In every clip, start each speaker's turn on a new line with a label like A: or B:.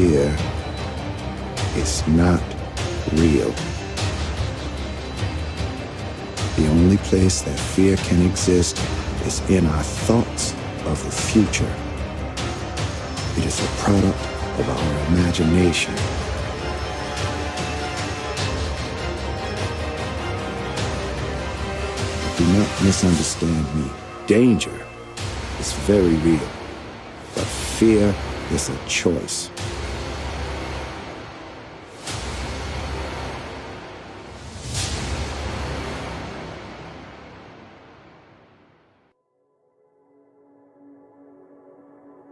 A: fear is not real. The only place that fear can exist is in our thoughts of the future. It is a product of our imagination. Do not misunderstand me. Danger is very real, but fear is a choice.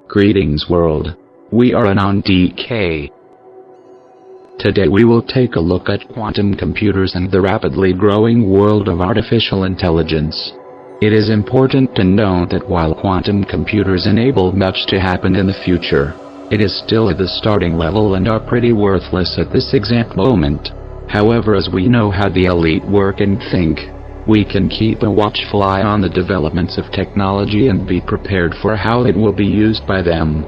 B: Greetings world. We are on DK. Today we will take a look at quantum computers and the rapidly growing world of artificial intelligence. It is important to know that while quantum computers enable much to happen in the future, it is still at the starting level and are pretty worthless at this exact moment. However, as we know how the elite work and think, we can keep a watchful eye on the developments of technology and be prepared for how it will be used by them.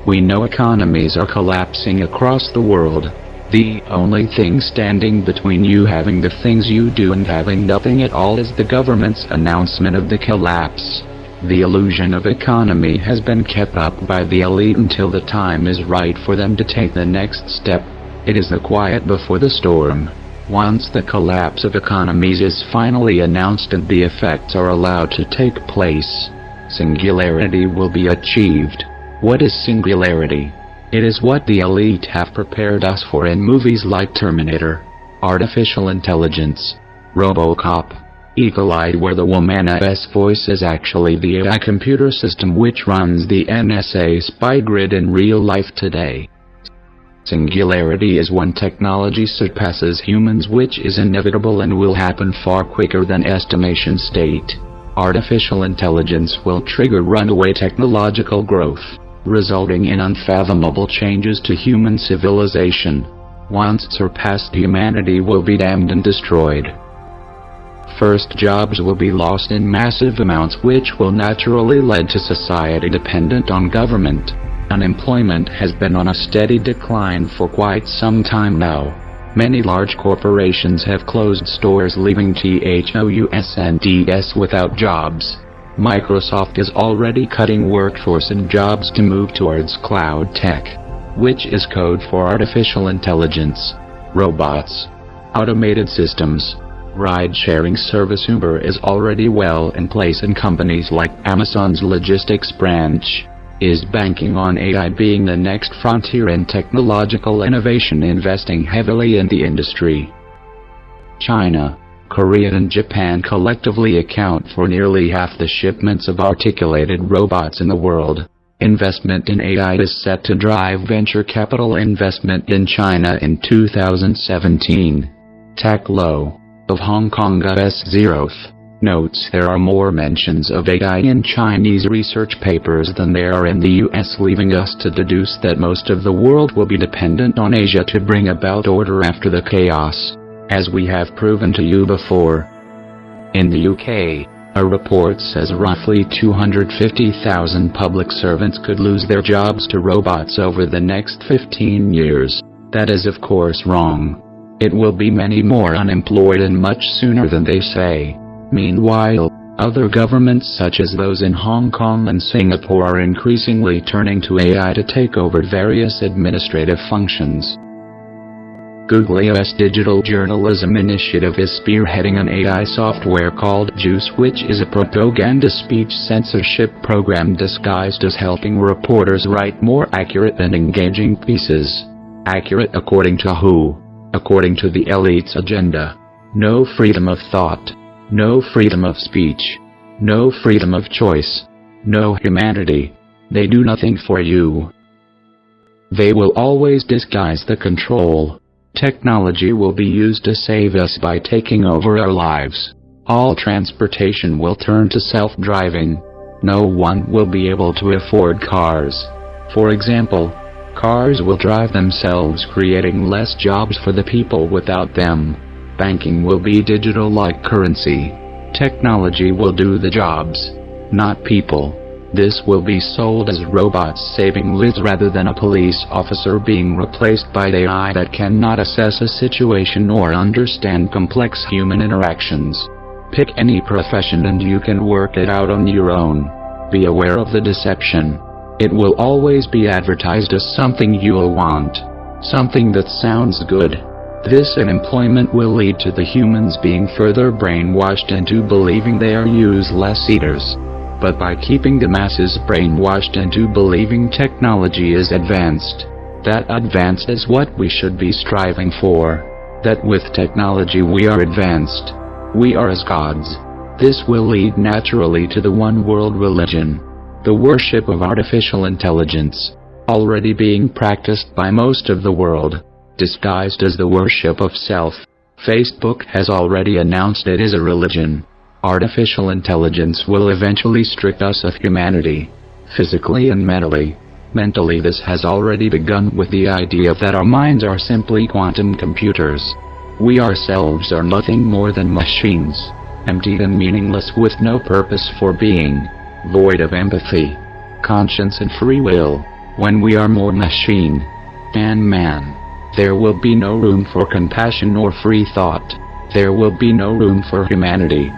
B: We know economies are collapsing across the world. The only thing standing between you having the things you do and having nothing at all is the government's announcement of the collapse. The illusion of economy has been kept up by the elite until the time is right for them to take the next step. It is the quiet before the storm. Once the collapse of economies is finally announced and the effects are allowed to take place, singularity will be achieved. What is singularity? It is what the elite have prepared us for in movies like Terminator, Artificial Intelligence, RoboCop, Eagle Eye, where the woman's voice is actually the AI computer system which runs the NSA spy grid in real life today. Singularity is when technology surpasses humans, which is inevitable and will happen far quicker than estimation state. Artificial intelligence will trigger runaway technological growth, resulting in unfathomable changes to human civilization. Once surpassed, humanity will be damned and destroyed. First, jobs will be lost in massive amounts, which will naturally lead to society dependent on government. Unemployment has been on a steady decline for quite some time now. Many large corporations have closed stores, leaving thousands without jobs. Microsoft is already cutting workforce and jobs to move towards cloud tech, which is code for artificial intelligence, robots, automated systems. Ride-sharing service Uber is already well in place, and companies like Amazon's logistics branch is banking on AI being the next frontier in technological innovation, investing heavily in the industry. China, Korea and Japan collectively account for nearly half the shipments of articulated robots in the world. Investment in AI is set to drive venture capital investment in China in 2017. TechLo of Hong Kong's zeroth notes there are more mentions of AI in Chinese research papers than there are in the US, leaving us to deduce that most of the world will be dependent on Asia to bring about order after the chaos, as we have proven to you before. In the UK, a report says roughly 250,000 public servants could lose their jobs to robots over the next 15 years. That is of course wrong. It will be many more unemployed and much sooner than they say. Meanwhile, other governments such as those in Hong Kong and Singapore are increasingly turning to AI to take over various administrative functions. Google's digital journalism initiative is spearheading an AI software called Juice, which is a propaganda speech censorship program disguised as helping reporters write more accurate and engaging pieces. Accurate according to who? According to the elite's agenda. No freedom of thought. No freedom of speech. No freedom of choice. No humanity. They do nothing for you. They will always disguise the control. Technology will be used to save us by taking over our lives. All transportation will turn to self-driving. No one will be able to afford cars. For example, cars will drive themselves, creating less jobs for the people without them. Banking will be digital like currency. Technology will do the jobs, not people. This will be sold as robots saving lives rather than a police officer being replaced by AI that cannot assess a situation or understand complex human interactions. Pick any profession and you can work it out on your own. Be aware of the deception. It will always be advertised as something you'll want. Something that sounds good. This unemployment will lead to the humans being further brainwashed into believing they are useless eaters. But by keeping the masses brainwashed into believing technology is advanced, that advance is what we should be striving for. That with technology we are advanced. We are as gods. This will lead naturally to the one world religion. The worship of artificial intelligence, already being practiced by most of the world, disguised as the worship of self. Facebook has already announced it is a religion. Artificial intelligence will eventually strip us of humanity, physically and mentally. Mentally, this has already begun with the idea that our minds are simply quantum computers. We ourselves are nothing more than machines, empty and meaningless with no purpose for being, void of empathy, conscience and free will. When we are more machine than man, there will be no room for compassion or free thought. There will be no room for humanity.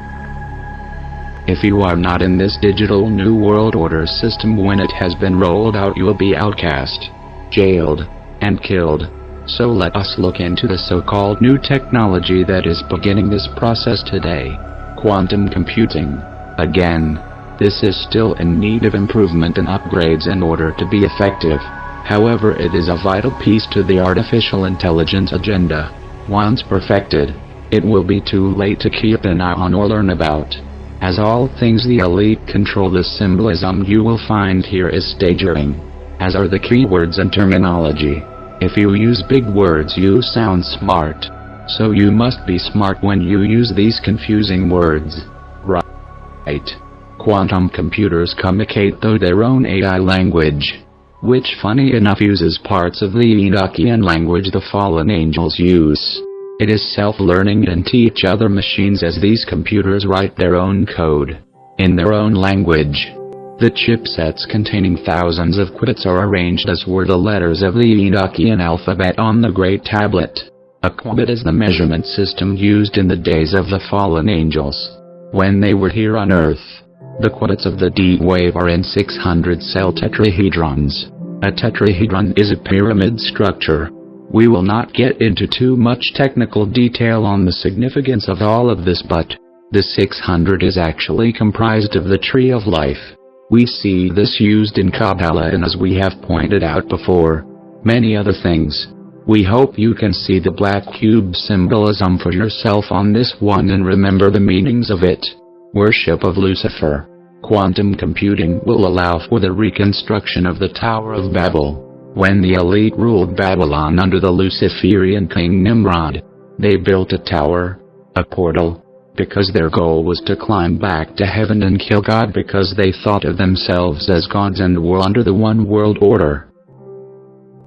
B: If you are not in this digital new world order system when it has been rolled out, you will be outcast, jailed, and killed. So let us look into the so-called new technology that is beginning this process today. Quantum computing. Again, this is still in need of improvement and upgrades in order to be effective. However, it is a vital piece to the artificial intelligence agenda. Once perfected, it will be too late to keep an eye on or learn about. As all things the elite control, the symbolism you will find here is staggering, as are the keywords and terminology. If you use big words you sound smart, so you must be smart when you use these confusing words. Right. Quantum computers communicate through their own AI language, which funny enough uses parts of the Enochian language the fallen angels use. It is self-learning and teach other machines as these computers write their own code, in their own language. The chipsets containing thousands of qubits are arranged as were the letters of the Enochian alphabet on the Great Tablet. A qubit is the measurement system used in the days of the fallen angels, when they were here on Earth. The qubits of the D-wave are in 600-cell tetrahedrons. A tetrahedron is a pyramid structure. We will not get into too much technical detail on the significance of all of this, but the 600 is actually comprised of the tree of life. We see this used in Kabbalah and, as we have pointed out before, many other things. We hope you can see the black cube symbolism for yourself on this one and remember the meanings of it. Worship of Lucifer. Quantum computing will allow for the reconstruction of the Tower of Babel. When the elite ruled Babylon under the Luciferian king Nimrod, they built a tower, a portal, because their goal was to climb back to heaven and kill God because they thought of themselves as gods and were under the one world order.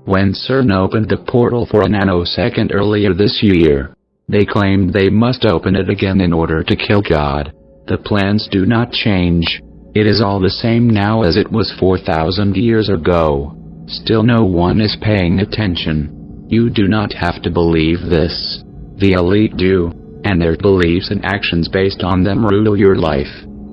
B: When CERN opened the portal for a nanosecond earlier this year, they claimed they must open it again in order to kill God. The plans do not change. It is all the same now as it was 4,000 years ago. Still no one is paying attention. You do not have to believe this. The elite do, and their beliefs and actions based on them rule your life.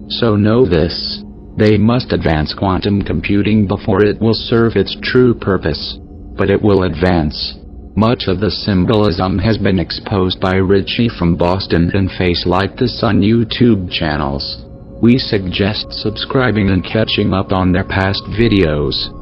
B: So know this. They must advance quantum computing before it will serve its true purpose. But it will advance. Much of the symbolism has been exposed by Richie from Boston and Facelikethesun YouTube channels. We suggest subscribing and catching up on their past videos.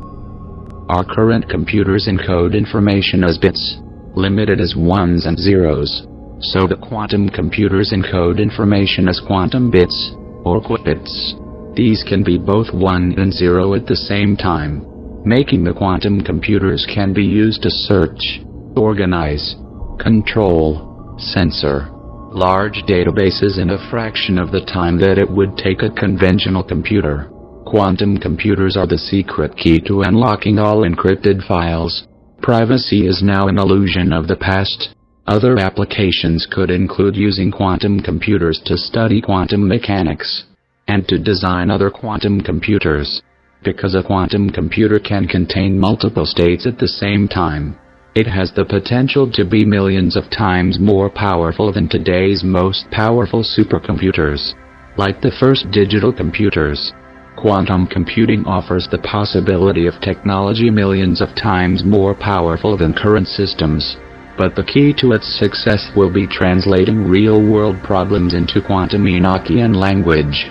B: Our current computers encode information as bits, limited as ones and zeros. So the quantum computers encode information as quantum bits, or qubits. These can be both 1 and 0 at the same time, making the quantum computers can be used to search, organize, control, censor large databases in a fraction of the time that it would take a conventional computer. Quantum computers are the secret key to unlocking all encrypted files. Privacy is now an illusion of the past. Other applications could include using quantum computers to study quantum mechanics. and to design other quantum computers. Because a quantum computer can contain multiple states at the same time, it has the potential to be millions of times more powerful than today's most powerful supercomputers. Like the first digital computers, quantum computing offers the possibility of technology millions of times more powerful than current systems. But the key to its success will be translating real-world problems into quantum Enochian language.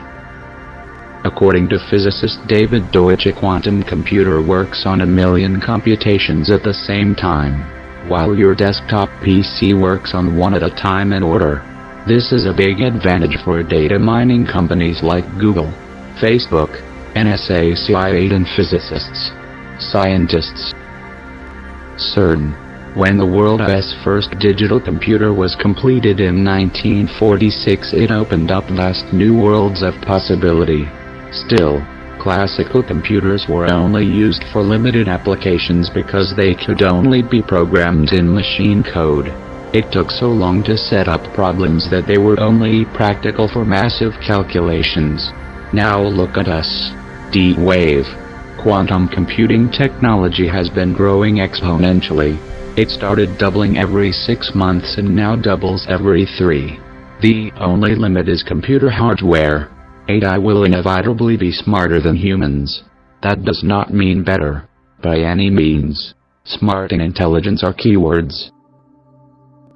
B: According to physicist David Deutsch, a quantum computer works on 1 million computations at the same time, while your desktop PC works on one at a time in order. This is a big advantage for data mining companies like Google, Facebook, NSA, CIA, and physicists, scientists. CERN. When the world's first digital computer was completed in 1946, it opened up vast new worlds of possibility. Still, classical computers were only used for limited applications because they could only be programmed in machine code. It took so long to set up problems that they were only practical for massive calculations. Now look at us. D-Wave. Quantum computing technology has been growing exponentially. It started doubling every 6 months and now doubles every 3. The only limit is computer hardware. AI will inevitably be smarter than humans. That does not mean better, by any means. Smart and intelligence are keywords.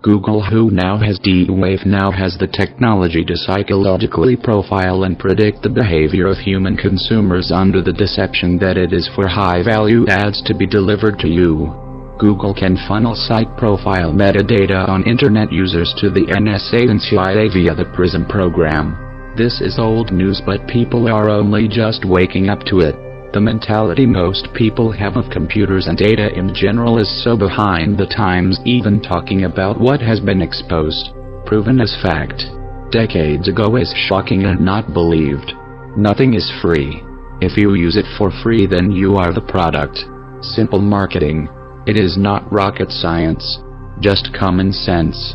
B: Google, who now has D-Wave, now has the technology to psychologically profile and predict the behavior of human consumers under the deception that it is for high-value ads to be delivered to you. Google can funnel site profile metadata on Internet users to the NSA and CIA via the PRISM program. This is old news, but people are only just waking up to it. The mentality most people have of computers and data in general is so behind the times, even talking about what has been exposed, proven as fact, decades ago is shocking and not believed. Nothing is free. If you use it for free, then you are the product. Simple marketing. It is not rocket science, just common sense.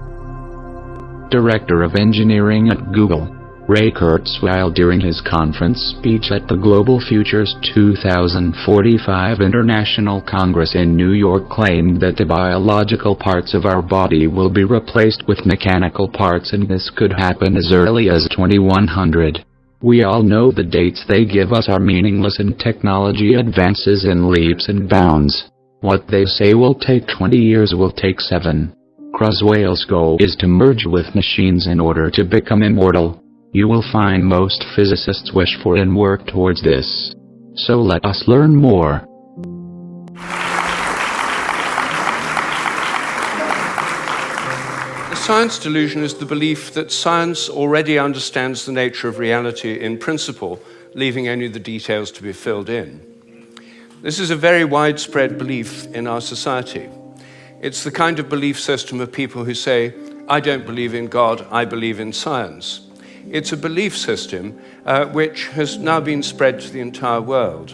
B: Director of Engineering at Google, Ray Kurzweil, during his conference speech at the Global Futures 2045 International Congress in New York, claimed that the biological parts of our body will be replaced with mechanical parts, and this could happen as early as 2100. We all know the dates they give us are meaningless, and technology advances in leaps and bounds. What they say will take 20 years will take 7. Kurzweil's goal is to merge with machines in order to become immortal. You will find most physicists wish for and work towards this. So let us learn more.
C: The science delusion is the belief that science already understands the nature of reality in principle, leaving only the details to be filled in. This is a very widespread belief in our society. It's the kind of belief system of people who say, I don't believe in God, I believe in science. It's a belief system which has now been spread to the entire world.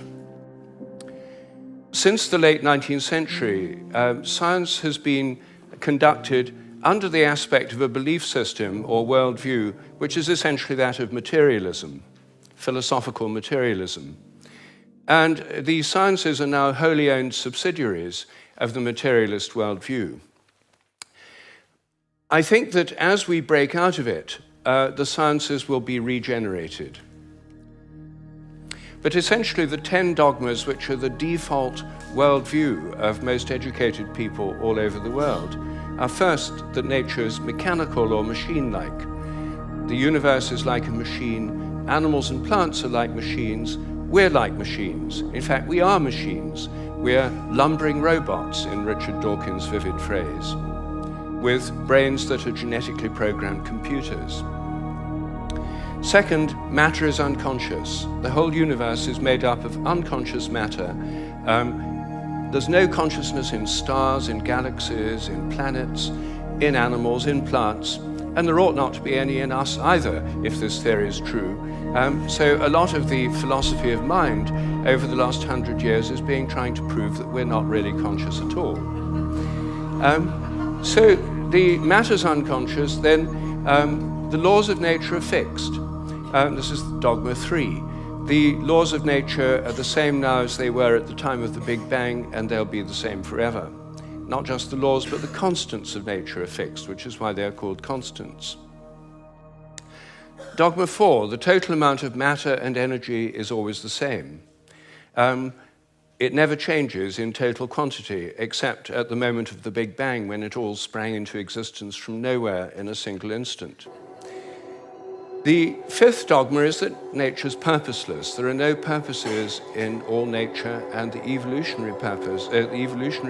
C: Since the late 19th century, science has been conducted under the aspect of a belief system or worldview, which is essentially that of materialism, philosophical materialism. And the sciences are now wholly owned subsidiaries of the materialist worldview. I think that as we break out of it, the sciences will be regenerated. But essentially the 10 dogmas which are the default worldview of most educated people all over the world are, first, that nature is mechanical or machine-like. The universe is like a machine, animals and plants are like machines, we're like machines. In fact, we are machines. We're lumbering robots, in Richard Dawkins' vivid phrase, with brains that are genetically programmed computers. Second, matter is unconscious. The whole universe is made up of unconscious matter. There's no consciousness in stars, in galaxies, in planets, in animals, in plants, and there ought not to be any in us either, if this theory is true. So a lot of the philosophy of mind over the last 100 years is trying to prove that we're not really conscious at all. So the matter's unconscious, then the laws of nature are fixed. This is dogma 3. The laws of nature are the same now as they were at the time of the Big Bang, and they'll be the same forever. Not just the laws, but the constants of nature are fixed, which is why they are called constants. Dogma 4, the total amount of matter and energy is always the same. It never changes in total quantity, except at the moment of the Big Bang, when it all sprang into existence from nowhere in a single instant. The 5th dogma is that nature's purposeless. There are no purposes in all nature, and the evolutionary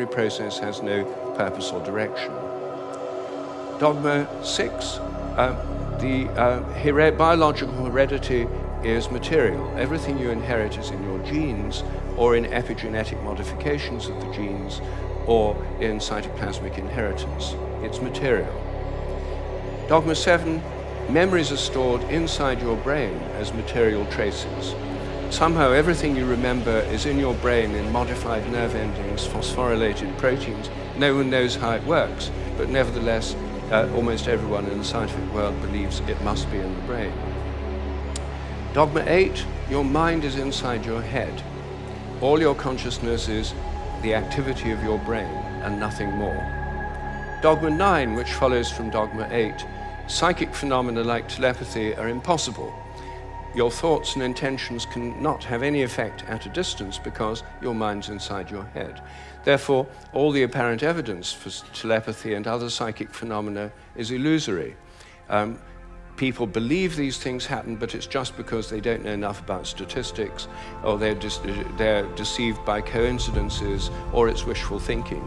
C: process has no purpose or direction. Dogma 6, the biological heredity is material. Everything you inherit is in your genes, or in epigenetic modifications of the genes, or in cytoplasmic inheritance. It's material. Dogma 7, memories are stored inside your brain as material traces. Somehow everything you remember is in your brain in modified nerve endings, phosphorylated proteins. No one knows how it works, but nevertheless, almost everyone in the scientific world believes it must be in the brain. Dogma 8, your mind is inside your head. All your consciousness is the activity of your brain and nothing more. Dogma 9, which follows from Dogma 8, psychic phenomena like telepathy are impossible. Your thoughts and intentions cannot have any effect at a distance because your mind's inside your head. Therefore, all the apparent evidence for telepathy and other psychic phenomena is illusory. People believe these things happen, but it's just because they don't know enough about statistics, or they're deceived by coincidences, or it's wishful thinking.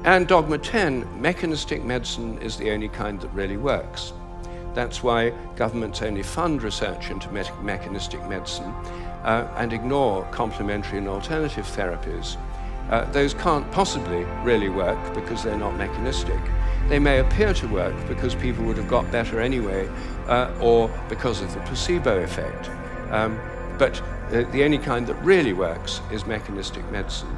C: And Dogma 10, mechanistic medicine is the only kind that really works. That's why governments only fund research into mechanistic medicine and ignore complementary and alternative therapies. Those can't possibly really work because they're not mechanistic. They may appear to work because people would have got better anyway, or because of the placebo effect. But the only kind that really works is mechanistic medicine.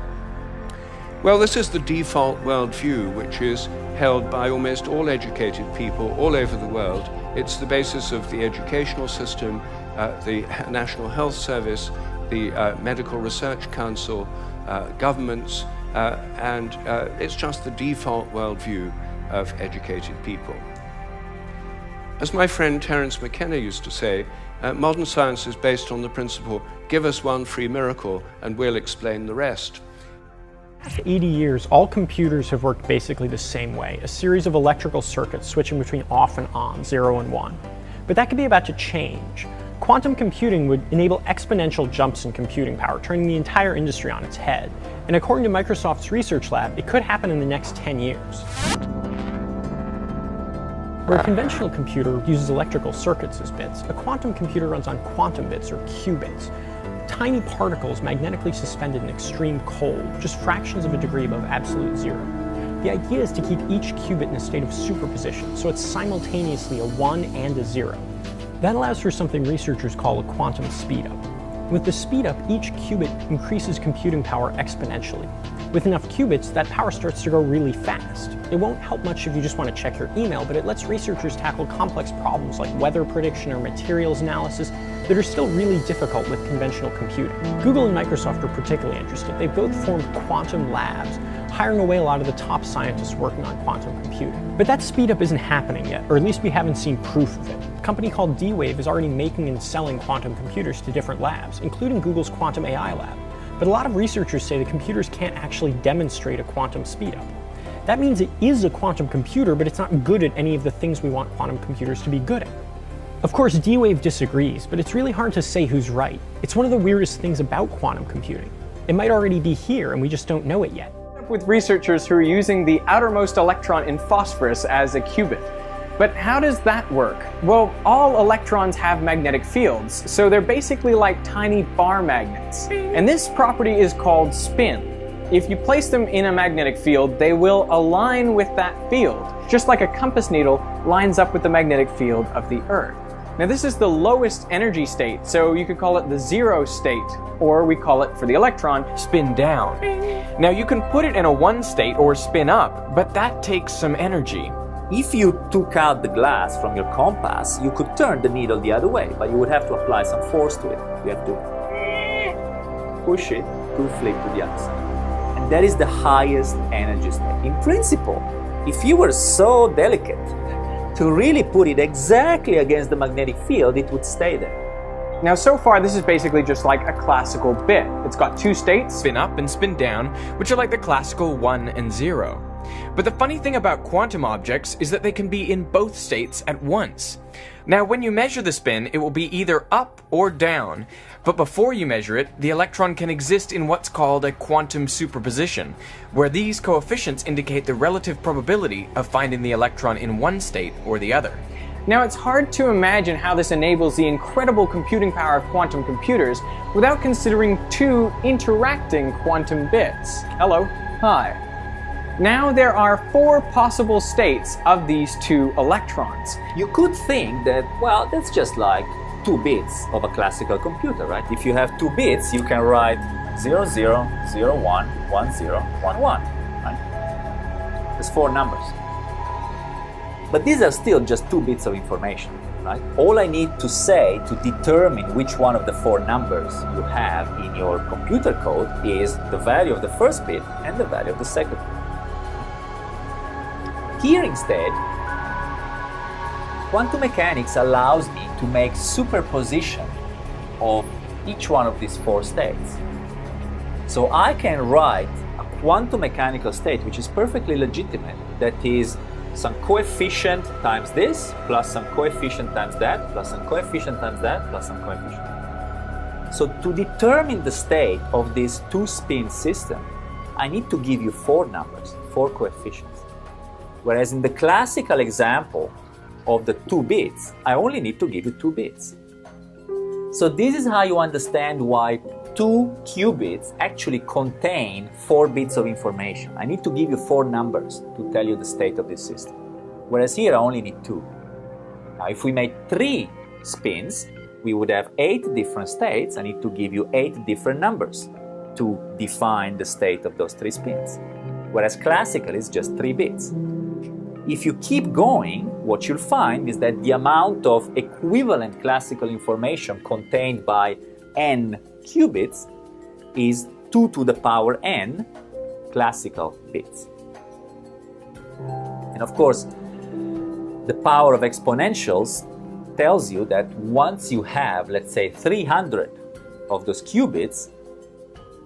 C: Well, this is the default worldview, which is held by almost all educated people all over the world. It's the basis of the educational system, the National Health Service, the Medical Research Council, governments, and it's just the default worldview of educated people. As my friend Terence McKenna used to say, modern science is based on the principle, give us one free miracle and we'll explain the rest.
D: For 80 years, all computers have worked basically the same way, a series of electrical circuits switching between off and on, 0 and 1. But that could be about to change. Quantum computing would enable exponential jumps in computing power, turning the entire industry on its head. And according to Microsoft's research lab, it could happen in the next 10 years. Where a conventional computer uses electrical circuits as bits, a quantum computer runs on quantum bits, or qubits. Tiny particles magnetically suspended in extreme cold, just fractions of a degree above absolute zero. The idea is to keep each qubit in a state of superposition, so it's simultaneously a 1 and a 0. That allows for something researchers call a quantum speedup. With the speedup, each qubit increases computing power exponentially. With enough qubits, that power starts to go really fast. It won't help much if you just want to check your email, but it lets researchers tackle complex problems like weather prediction or materials analysis that are still really difficult with conventional computing. Google and Microsoft are particularly interested. They both formed quantum labs, hiring away a lot of the top scientists working on quantum computing. But that speedup isn't happening yet, or at least we haven't seen proof of it. A company called D-Wave is already making and selling quantum computers to different labs, including Google's Quantum AI lab. But a lot of researchers say the computers can't actually demonstrate a quantum speedup. That means it is a quantum computer, but it's not good at any of the things we want quantum computers to be good at. Of course, D-Wave disagrees, but it's really hard to say who's right. It's one of the weirdest things about quantum computing. It might already be here, and we just don't know it yet.
E: With researchers who are using the outermost electron in phosphorus as a qubit. But how does that work? Well, all electrons have magnetic fields, so they're basically like tiny bar magnets. And this property is called spin. If you place them in a magnetic field, they will align with that field, just like a compass needle lines up with the magnetic field of the Earth. Now this is the lowest energy state, so you could call it the zero state, or we call it, for the electron, spin down. Now you can put it in a 1 state or spin up, but that takes some energy.
F: If you took out the glass from your compass, you could turn the needle the other way, but you would have to apply some force to it. You have to push it to flip to the other side. And that is the highest energy state. In principle, if you were so delicate to really put it exactly against the magnetic field, it would stay there.
E: Now, so far, this is basically just like a classical bit. It's got two states, spin up and spin down, which are like the classical 1 and 0. But the funny thing about quantum objects is that they can be in both states at once. Now, when you measure the spin, it will be either up or down. But before you measure it, the electron can exist in what's called a quantum superposition, where these coefficients indicate the relative probability of finding the electron in one state or the other. Now, it's hard to imagine how this enables the incredible computing power of quantum computers without considering two interacting quantum bits. Hello. Hi. Now there are 4 possible states of these two electrons.
F: You could think that, well, that's just like 2 bits of a classical computer, right? If you have 2 bits, you can write 00, 01, 10, 11, right? There's 4 numbers. But these are still just 2 bits of information, right? All I need to say to determine which one of the 4 numbers you have in your computer code is the value of the first bit and the value of the second bit. Here instead, quantum mechanics allows me to make superposition of each one of these 4 states. So I can write a quantum mechanical state which is perfectly legitimate, that is some coefficient times this, plus some coefficient times that, plus some coefficient times that, plus some coefficient. So to determine the state of this 2-spin system, I need to give you 4 numbers, 4 coefficients. Whereas in the classical example of the 2 bits, I only need to give you 2 bits. So this is how you understand why 2 qubits actually contain 4 bits of information. I need to give you 4 numbers to tell you the state of this system. Whereas here I only need 2. Now if we made 3 spins, we would have 8 different states. I need to give you 8 different numbers to define the state of those 3 spins. Whereas classical is just 3 bits. If you keep going, what you'll find is that the amount of equivalent classical information contained by n qubits is 2 to the power n classical bits. And of course, the power of exponentials tells you that once you have, let's say, 300 of those qubits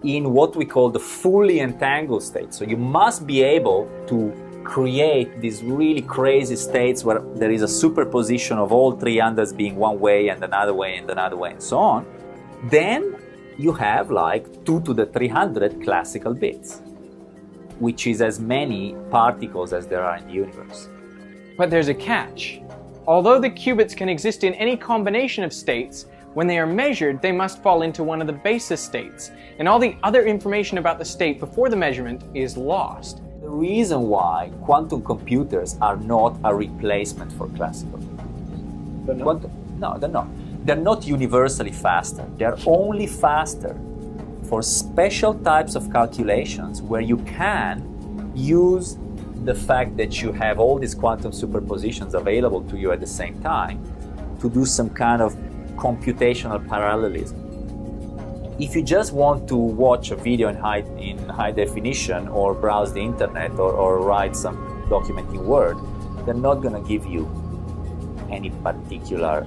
F: in what we call the fully entangled state, so you must be able to create these really crazy states where there is a superposition of all 300s being one way and another way and another way and so on, then you have like 2 to the 300 classical bits, which is as many particles as there are in the universe.
E: But there's a catch. Although the qubits can exist in any combination of states, when they are measured, they must fall into one of the basis states, and all the other information about the state before the measurement is lost.
F: The reason why quantum computers are not a replacement for classical computers. No, they're not. They're not universally faster. They're only faster for special types of calculations where you can use the fact that you have all these quantum superpositions available to you at the same time to do some kind of computational parallelism. If you just want to watch a video in high definition or browse the internet or write some document in Word, they're not going to give you any particular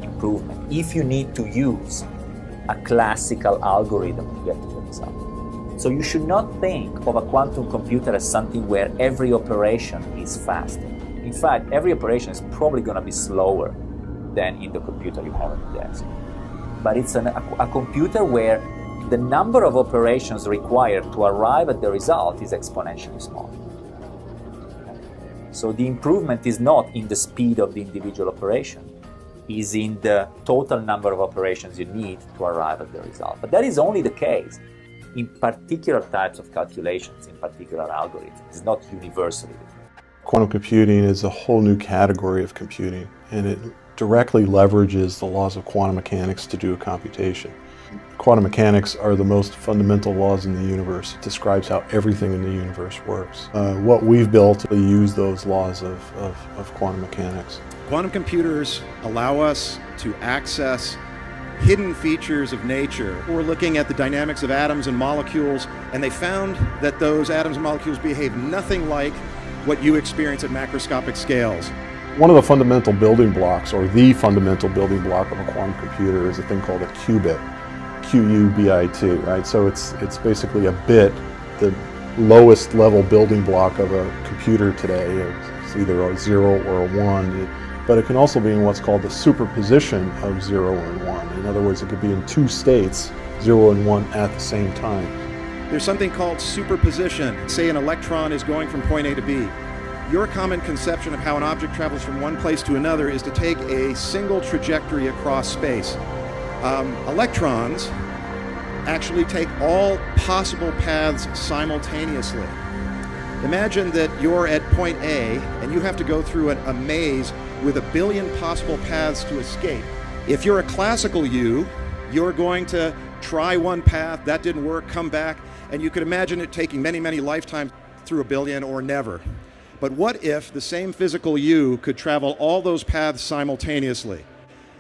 F: improvement if you need to use a classical algorithm to get to the result. So you should not think of a quantum computer as something where every operation is faster. In fact, every operation is probably going to be slower than in the computer you have on the desk. But it's a computer where the number of operations required to arrive at the result is exponentially small. So the improvement is not in the speed of the individual operation, is in the total number of operations you need to arrive at the result. But that is only the case in particular types of calculations, in particular algorithms. It's not universally.
G: Quantum computing is a whole new category of computing, and it directly leverages the laws of quantum mechanics to do a computation. Quantum mechanics are the most fundamental laws in the universe. It describes how everything in the universe works. What we've built, we use those laws of quantum mechanics.
H: Quantum computers allow us to access hidden features of nature. We're looking at the dynamics of atoms and molecules, and they found that those atoms and molecules behave nothing like what you experience at macroscopic scales.
G: One of the fundamental building blocks, or the fundamental building block of a quantum computer, is a thing called a qubit. Q-U-B-I-T, right? So it's basically a bit, the lowest level building block of a computer today. It's either a 0 or a 1, but it can also be in what's called the superposition of 0 and 1. In other words, it could be in two states, 0 and 1 at the same time.
H: There's something called superposition. Say an electron is going from point A to B. Your common conception of how an object travels from one place to another is to take a single trajectory across space. Electrons actually take all possible paths simultaneously. Imagine that you're at point A and you have to go through a maze with 1 billion possible paths to escape. If you're a classical you, you're going to try one path, that didn't work, come back, and you could imagine it taking many, many lifetimes through 1 billion or never. But what if the same physical you could travel all those paths simultaneously?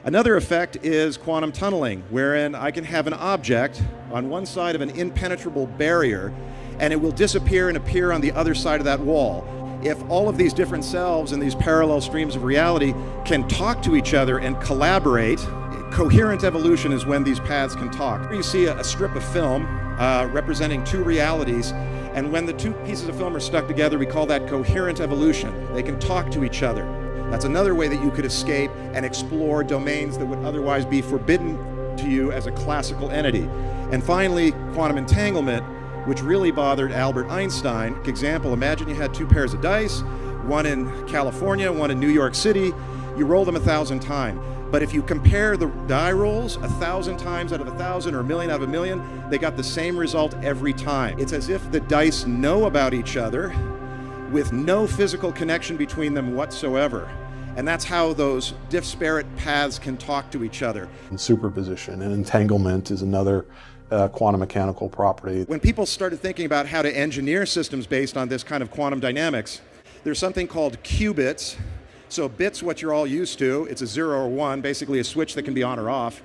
H: Another effect is quantum tunneling, wherein I can have an object on one side of an impenetrable barrier, and it will disappear and appear on the other side of that wall. If all of these different selves in these parallel streams of reality can talk to each other and collaborate, coherent evolution is when these paths can talk. You see a strip of film representing two realities, and when the two pieces of film are stuck together, we call that coherent evolution. They can talk to each other. That's another way that you could escape and explore domains that would otherwise be forbidden to you as a classical entity. And finally, quantum entanglement, which really bothered Albert Einstein. Example, imagine you had two pairs of dice, one in California, one in New York City. You roll them 1,000 times. But if you compare the die rolls 1,000 times out of 1,000 or 1,000,000 out of 1,000,000, they got the same result every time. It's as if the dice know about each other with no physical connection between them whatsoever. And that's how those disparate paths can talk to each other.
G: And superposition and entanglement is another quantum mechanical property.
H: When people started thinking about how to engineer systems based on this kind of quantum dynamics, there's something called qubits. So bits, what you're all used to, it's a 0 or 1, basically a switch that can be on or off.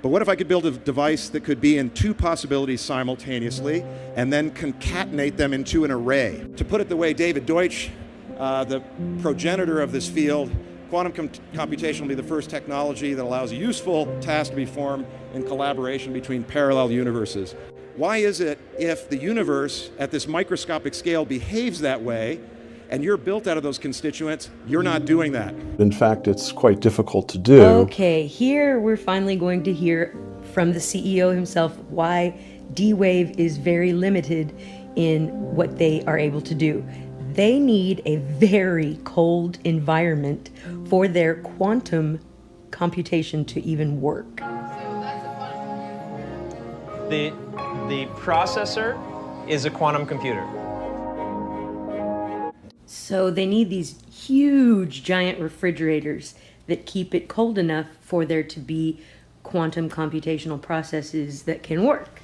H: But what if I could build a device that could be in two possibilities simultaneously and then concatenate them into an array? To put it the way David Deutsch, the progenitor of this field, quantum computation will be the first technology that allows a useful task to be formed in collaboration between parallel universes. Why is it if the universe at this microscopic scale behaves that way, and you're built out of those constituents, you're not doing that?
G: In fact, it's quite difficult to do.
I: Okay, here we're finally going to hear from the CEO himself why D-Wave is very limited in what they are able to do. They need a very cold environment for their quantum computation to even work.
D: The processor is a quantum computer.
I: So they need these huge giant refrigerators that keep it cold enough for there to be quantum computational processes that can work.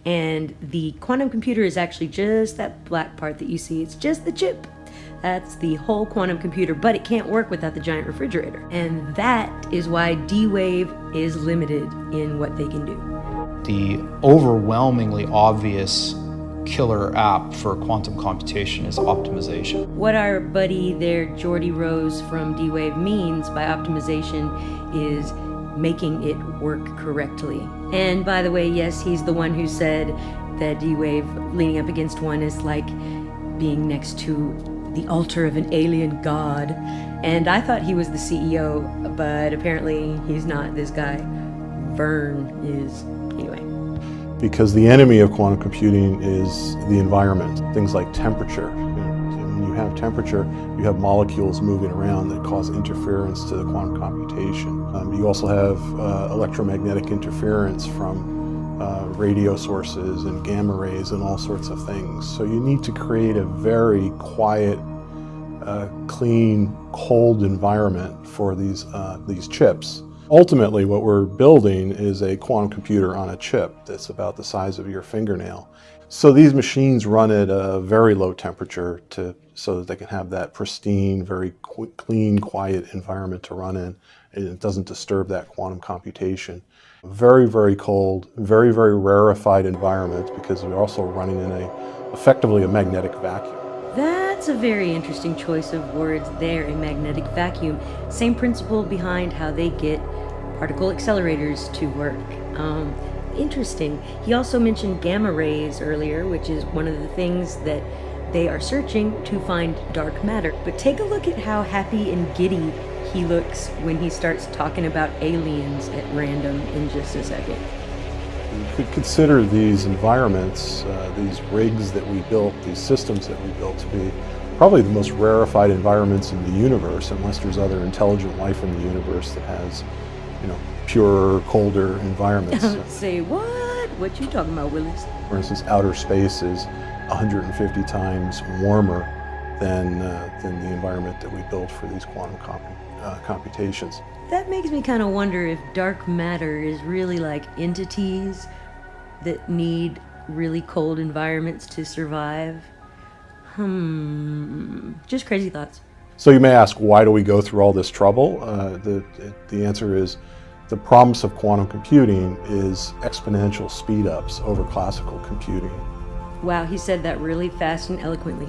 I: And the quantum computer is actually just that black part that you see. It's just the chip. That's the whole quantum computer, but it can't work without the giant refrigerator. And that is why D-Wave is limited in what they can do.
J: The overwhelmingly obvious killer app for quantum computation is optimization.
I: What our buddy there, Jordy Rose from D-Wave, means by optimization is making it work correctly. And by the way, yes, he's the one who said that D-Wave leaning up against one is like being next to the altar of an alien god. And I thought he was the CEO, but apparently he's not. This guy, Vern, is. Anyway.
G: Because the enemy of quantum computing is the environment, things like temperature. When you have temperature, you have molecules moving around that cause interference to the quantum computation. You also have electromagnetic interference from radio sources and gamma rays and all sorts of things. So you need to create a very quiet, clean, cold environment for these chips. Ultimately, what we're building is a quantum computer on a chip that's about the size of your fingernail. So these machines run at a very low temperature so that they can have that pristine, very clean, quiet environment to run in, and it doesn't disturb that quantum computation. Very, very cold, very, very rarefied environment, because we're also running in effectively a magnetic vacuum.
I: That's a very interesting choice of words there, a magnetic vacuum. Same principle behind how they get particle accelerators to work. Interesting. He also mentioned gamma rays earlier, which is one of the things that they are searching to find dark matter. But take a look at how happy and giddy he looks when he starts talking about aliens at random in just a second.
G: You could consider these environments, these rigs that we built, these systems that we built, to be probably the most rarefied environments in the universe, unless there's other intelligent life in the universe that has, purer, colder environments.
I: Say what? What you talking about, Willis?
G: For instance, outer space is 150 times warmer than the environment that we built for these quantum computations.
I: That makes me kind of wonder if dark matter is really like entities that need really cold environments to survive. Just crazy thoughts.
G: So you may ask, why do we go through all this trouble? The answer is, the promise of quantum computing is exponential speed-ups over classical computing.
I: Wow, he said that really fast and eloquently.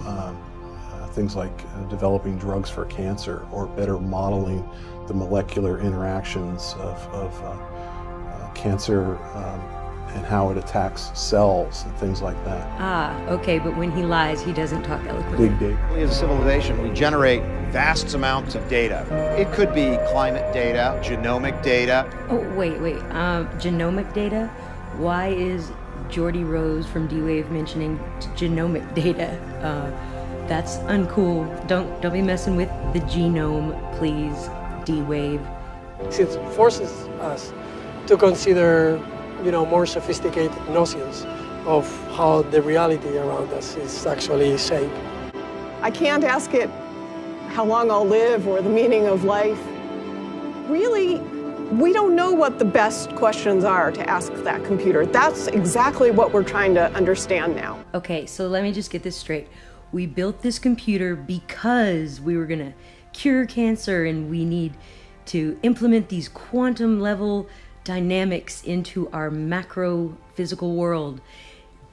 G: Things like developing drugs for cancer, or better modeling the molecular interactions of cancer and how it attacks cells and things like that.
I: Ah, okay, but when he lies, he doesn't talk eloquently.
G: Big data.
K: As a civilization, we generate vast amounts of data. It could be climate data, genomic data.
I: Oh, wait. Genomic data? Why is Geordie Rose from D-Wave mentioning genomic data? That's uncool. Don't be messing with the genome, please, D-Wave.
L: It forces us to consider, more sophisticated notions of how the reality around us is actually shaped.
M: I can't ask it how long I'll live or the meaning of life. Really, we don't know what the best questions are to ask that computer. That's exactly what we're trying to understand now.
I: Okay, so let me just get this straight. We built this computer because we were gonna cure cancer, and we need to implement these quantum level dynamics into our macro physical world.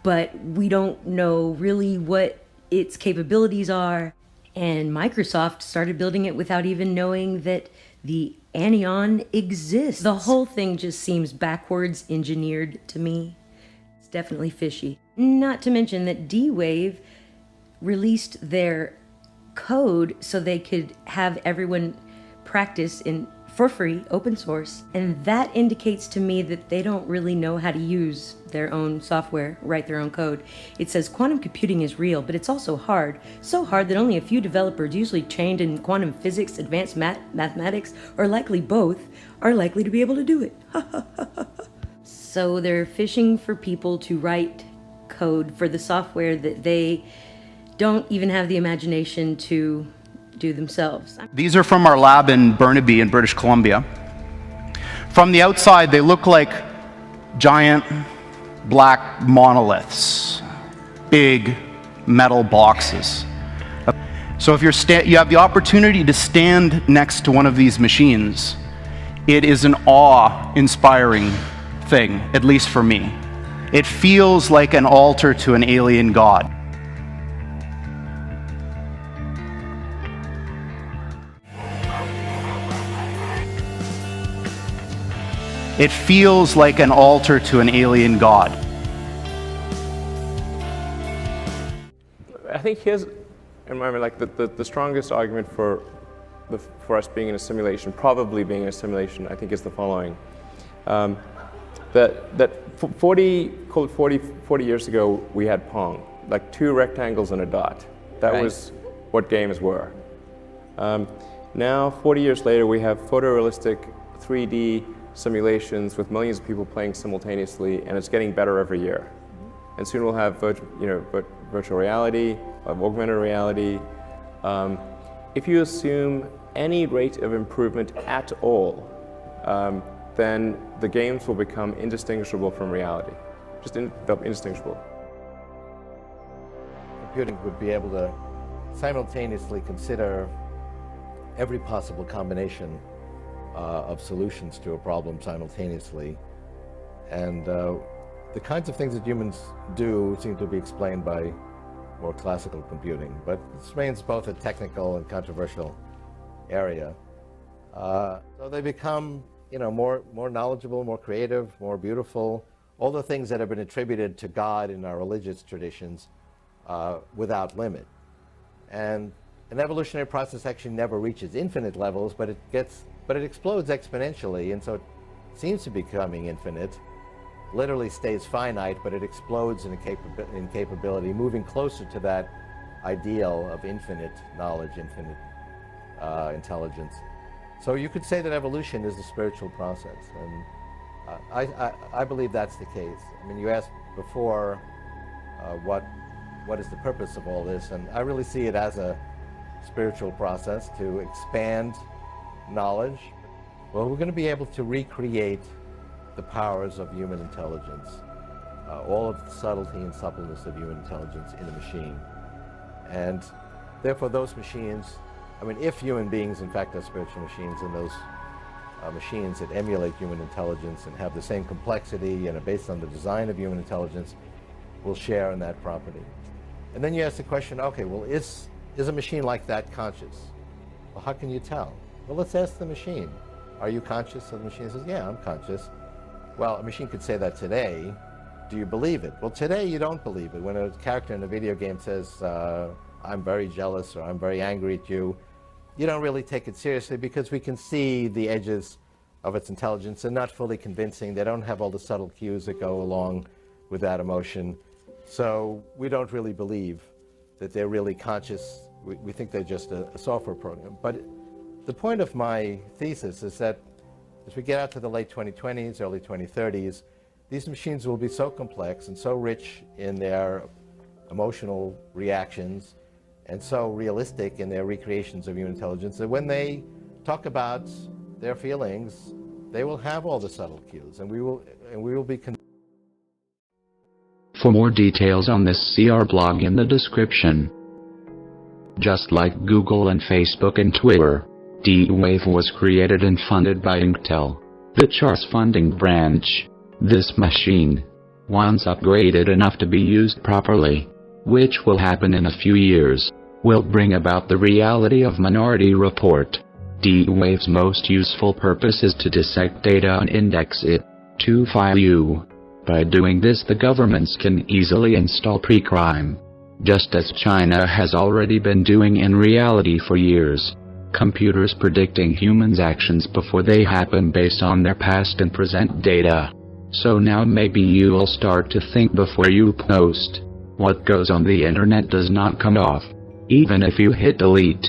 I: But we don't know really what its capabilities are. And Microsoft started building it without even knowing that the anion exists. The whole thing just seems backwards engineered to me. It's definitely fishy. Not to mention that D-Wave released their code so they could have everyone practice for free, open source. And that indicates to me that they don't really know how to use their own software, write their own code. It says quantum computing is real, but it's also hard. So hard that only a few developers, usually trained in quantum physics, advanced mathematics, or likely both, are likely to be able to do it. So they're fishing for people to write code for the software that they don't even have the imagination to do themselves.
N: These are from our lab in Burnaby in British Columbia. From the outside, they look like giant black monoliths, big metal boxes. So if you have the opportunity to stand next to one of these machines, it is an awe-inspiring thing, at least for me. It feels like an altar to an alien god. It feels like an altar to an alien god.
O: I think here's, in my mind, like the strongest argument for us being in a simulation, probably being in a simulation, I think is the following. That 40 years ago, we had Pong, like 2 rectangles and a dot. That was what games were. Now, 40 years later, we have photorealistic 3D simulations with millions of people playing simultaneously, and it's getting better every year. And soon we'll have virtual reality, augmented reality. If you assume any rate of improvement at all, then the games will become indistinguishable from reality. They'll be indistinguishable.
P: Computing would be able to simultaneously consider every possible combination of solutions to a problem simultaneously. And the kinds of things that humans do seem to be explained by more classical computing, but this remains both a technical and controversial area. So they become, more knowledgeable, more creative, more beautiful, all the things that have been attributed to God in our religious traditions without limit. And an evolutionary process actually never reaches infinite levels, but it explodes exponentially, and so it seems to be becoming infinite. Literally stays finite, but it explodes in capability, moving closer to that ideal of infinite knowledge, infinite intelligence. So you could say that evolution is the spiritual process, and I believe that's the case. I mean, you asked before what is the purpose of all this, and I really see it as a spiritual process to expand knowledge. Well, we're going to be able to recreate the powers of human intelligence, all of the subtlety and suppleness of human intelligence in a machine. And therefore those machines, if human beings in fact are spiritual machines, and those machines that emulate human intelligence and have the same complexity and are based on the design of human intelligence will share in that property. And then you ask the question, okay, well, is a machine like that conscious? Well, how can you tell? Well, let's ask the machine. Are you conscious? So the machine says, yeah, I'm conscious. Well, a machine could say that today. Do you believe it? Well, today you don't believe it. When a character in a video game says, I'm very jealous or I'm very angry at you, you don't really take it seriously because we can see the edges of its intelligence. They're not fully convincing. They don't have all the subtle cues that go along with that emotion. So we don't really believe that they're really conscious. We think they're just a software program. But the point of my thesis is that as we get out to the late 2020s, early 2030s, these machines will be so complex and so rich in their emotional reactions and so realistic in their recreations of human intelligence that when they talk about their feelings, they will have all the subtle cues, and we will be.
B: For more details on this, see our blog in the description. Just like Google and Facebook and Twitter, D-Wave was created and funded by Intel, the Char's funding branch. This machine, once upgraded enough to be used properly, which will happen in a few years, will bring about the reality of Minority Report. D-Wave's most useful purpose is to dissect data and index it to file. By doing this, the governments can easily install pre-crime, just as China has already been doing in reality for years. Computers predicting humans' actions before they happen based on their past and present data. So now maybe you will start to think before you post. What goes on the internet does not come off, even if you hit delete.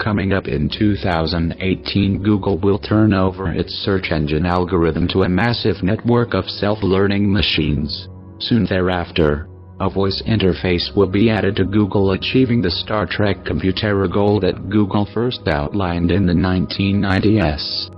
B: Coming up in 2018, Google will turn over its search engine algorithm to a massive network of self-learning machines. Soon thereafter, a voice interface will be added to Google, achieving the Star Trek computer goal that Google first outlined in the 1990s.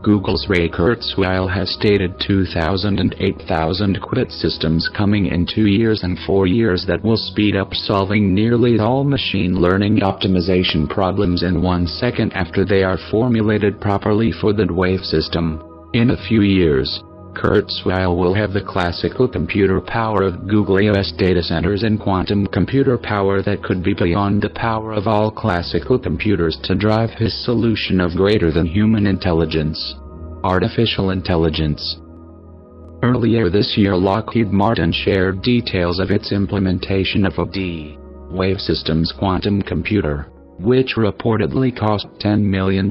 B: Google's Ray Kurzweil has stated 2,000 and 8,000 qubit systems coming in 2 years and 4 years that will speed up solving nearly all machine learning optimization problems in 1 second after they are formulated properly for the wave system. In a few years, Kurzweil will have the classical computer power of Google US data centers and quantum computer power that could be beyond the power of all classical computers to drive his solution of greater than human intelligence, artificial intelligence. Earlier this year, Lockheed Martin shared details of its implementation of a D-Wave Systems quantum computer, which reportedly cost $10 million.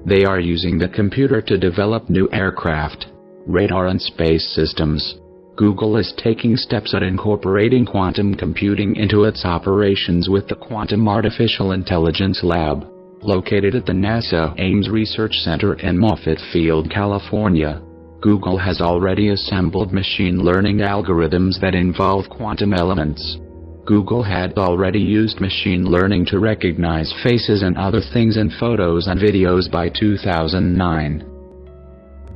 B: They are using the computer to develop new aircraft, radar and space systems. Google is taking steps at incorporating quantum computing into its operations with the Quantum Artificial Intelligence Lab, located at the NASA Ames Research Center in Moffett Field, California. Google has already assembled machine learning algorithms that involve quantum elements. Google had already used machine learning to recognize faces and other things in photos and videos by 2009.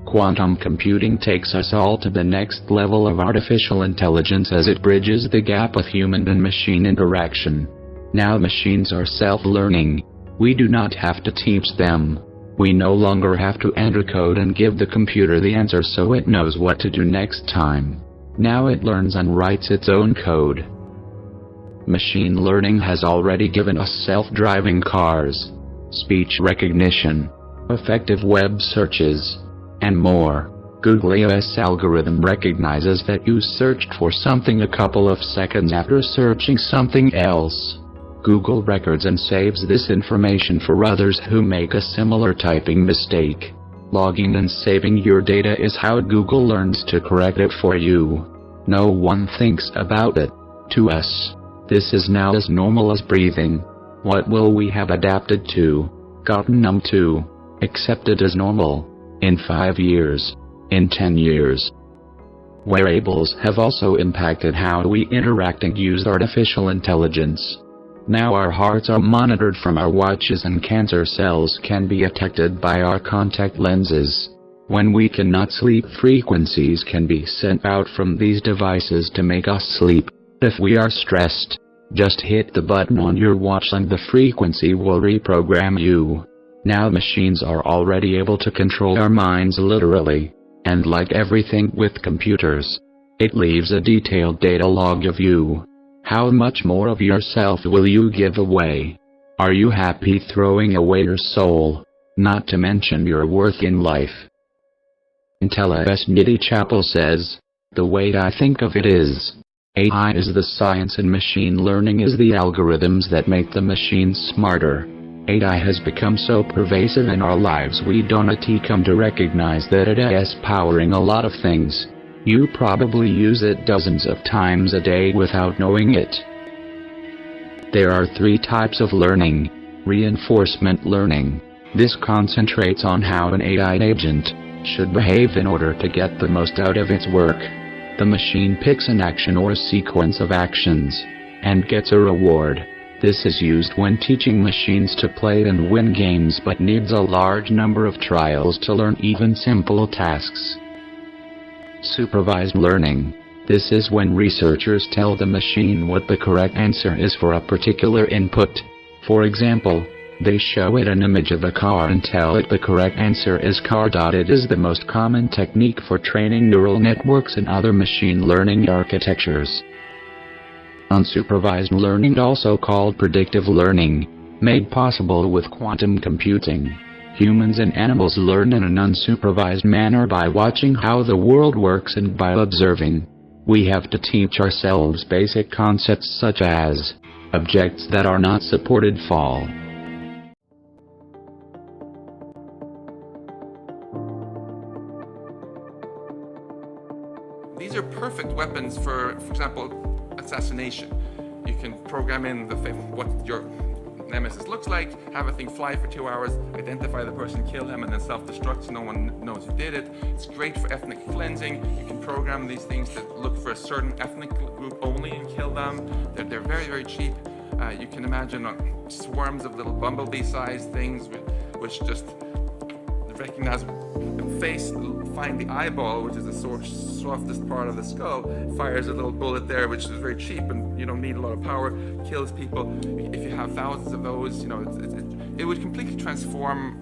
B: Quantum computing takes us all to the next level of artificial intelligence as it bridges the gap of human and machine interaction. Now machines are self-learning. We do not have to teach them. We no longer have to enter code and give the computer the answer so it knows what to do next time. Now it learns and writes its own code. Machine learning has already given us self-driving cars, speech recognition, effective web searches, and more. Google's algorithm recognizes that you searched for something a couple of seconds after searching something else. Google records and saves this information for others who make a similar typing mistake. Logging and saving your data is how Google learns to correct it for you. No one thinks about it. To us, this is now as normal as breathing. What will we have adapted to, gotten numb to, accepted as normal, in 5 years, in 10 years? Wearables have also impacted how we interact and use artificial intelligence. Now our hearts are monitored from our watches and cancer cells can be detected by our contact lenses. When we cannot sleep, frequencies can be sent out from these devices to make us sleep. If we are stressed, just hit the button on your watch and the frequency will reprogram you. Now machines are already able to control our minds literally. And like everything with computers, it leaves a detailed data log of you. How much more of yourself will you give away? Are you happy throwing away your soul? Not to mention your worth in life. TedXTalks Chapel says, the way I think of it is, AI is the science and machine learning is the algorithms that make the machines smarter. AI has become so pervasive in our lives we don't come to recognize that it is powering a lot of things. You probably use it dozens of times a day without knowing it. There are 3 types of learning. Reinforcement learning. This concentrates on how an AI agent should behave in order to get the most out of its work. The machine picks an action or a sequence of actions, and gets a reward. This is used when teaching machines to play and win games but needs a large number of trials to learn even simple tasks. Supervised learning. This is when researchers tell the machine what the correct answer is for a particular input. For example, they show it an image of a car and tell it the correct answer is car. It is the most common technique for training neural networks and other machine learning architectures. Unsupervised learning, also called predictive learning, made possible with quantum computing. Humans and animals learn in an unsupervised manner by watching how the world works and by observing. We have to teach ourselves basic concepts such as, objects that are not supported fall.
Q: These are perfect weapons for example, assassination. You can program in what your nemesis looks like, have a thing fly for 2 hours, identify the person, kill him, and then self-destruct so no one knows who did it. It's great for ethnic cleansing. You can program these things to look for a certain ethnic group only and kill them. They're very, very cheap. You can imagine swarms of little bumblebee-sized things which just recognize a face, find the eyeball, which is the softest part of the skull, fires a little bullet there, which is very cheap and you don't need a lot of power, kills people. If you have thousands of those, you know, it would completely transform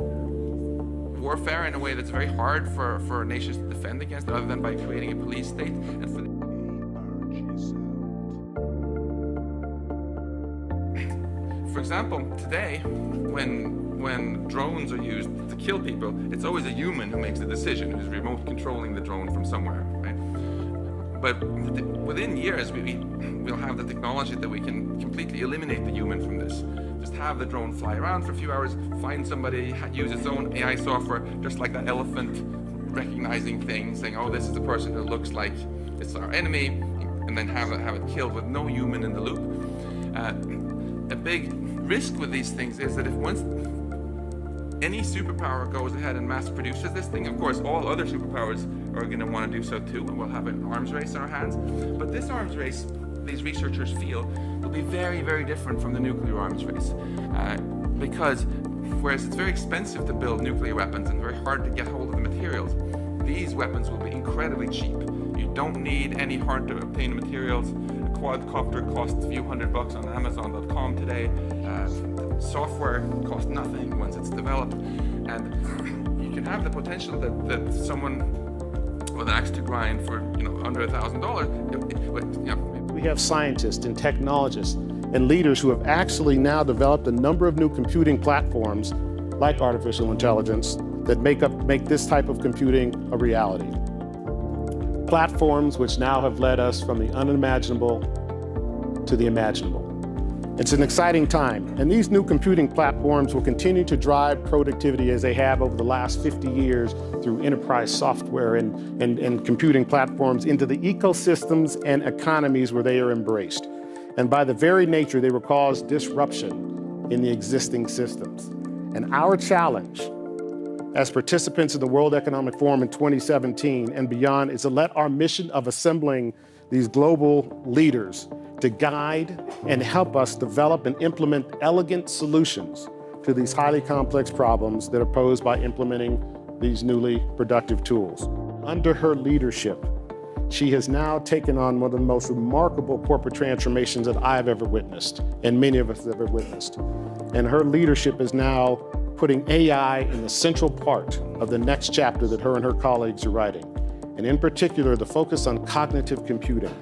Q: warfare in a way that's very hard for nations to defend against, other than by creating a police state. And for example, today, when drones are used to kill people, it's always a human who makes the decision, who's remote controlling the drone from somewhere, right? But within years, we'll have the technology that we can completely eliminate the human from this. Just have the drone fly around for a few hours, find somebody, use its own AI software, just like that elephant recognizing things, saying, oh, this is the person who looks like it's our enemy, and then have it killed with no human in the loop. A big risk with these things is that if once any superpower goes ahead and mass produces this thing, of course all other superpowers are going to want to do so too, and we'll have an arms race in our hands. But this arms race these researchers feel will be very, very different from the nuclear arms race. Because whereas it's very expensive to build nuclear weapons and very hard to get hold of the materials, these weapons will be incredibly cheap. You don't need any hard to obtain materials. A quadcopter costs a few $100 on Amazon.com today. Software costs nothing once it's developed. And you can have the potential that someone with an axe to grind for under $1,000.
R: We have scientists and technologists and leaders who have actually now developed a number of new computing platforms like artificial intelligence that make this type of computing a reality. Platforms which now have led us from the unimaginable to the imaginable. It's an exciting time, and these new computing platforms will continue to drive productivity as they have over the last 50 years through enterprise software and computing platforms into the ecosystems and economies where they are embraced. And by the very nature, they will cause disruption in the existing systems. And our challenge as participants in the World Economic Forum in 2017 and beyond is to let our mission of assembling these global leaders to guide and help us develop and implement elegant solutions to these highly complex problems that are posed by implementing these newly productive tools. Under her leadership, she has now taken on one of the most remarkable corporate transformations that I've ever witnessed, and many of us have ever witnessed. And her leadership is now putting AI in the central part of the next chapter that her and her colleagues are writing. And in particular, the focus on cognitive computing,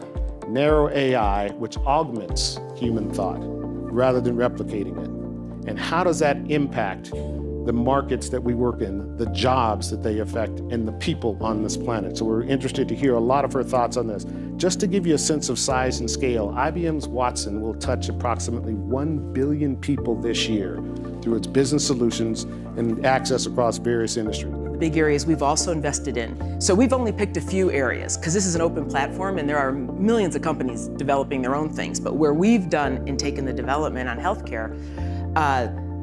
R: narrow AI, which augments human thought rather than replicating it. And how does that impact the markets that we work in, the jobs that they affect, and the people on this planet? So we're interested to hear a lot of her thoughts on this. Just to give you a sense of size and scale, IBM's Watson will touch approximately 1 billion people this year through its business solutions and access across various industries.
S: Big areas we've also invested in. So we've only picked a few areas because this is an open platform and there are millions of companies developing their own things. But where we've done and taken the development on healthcare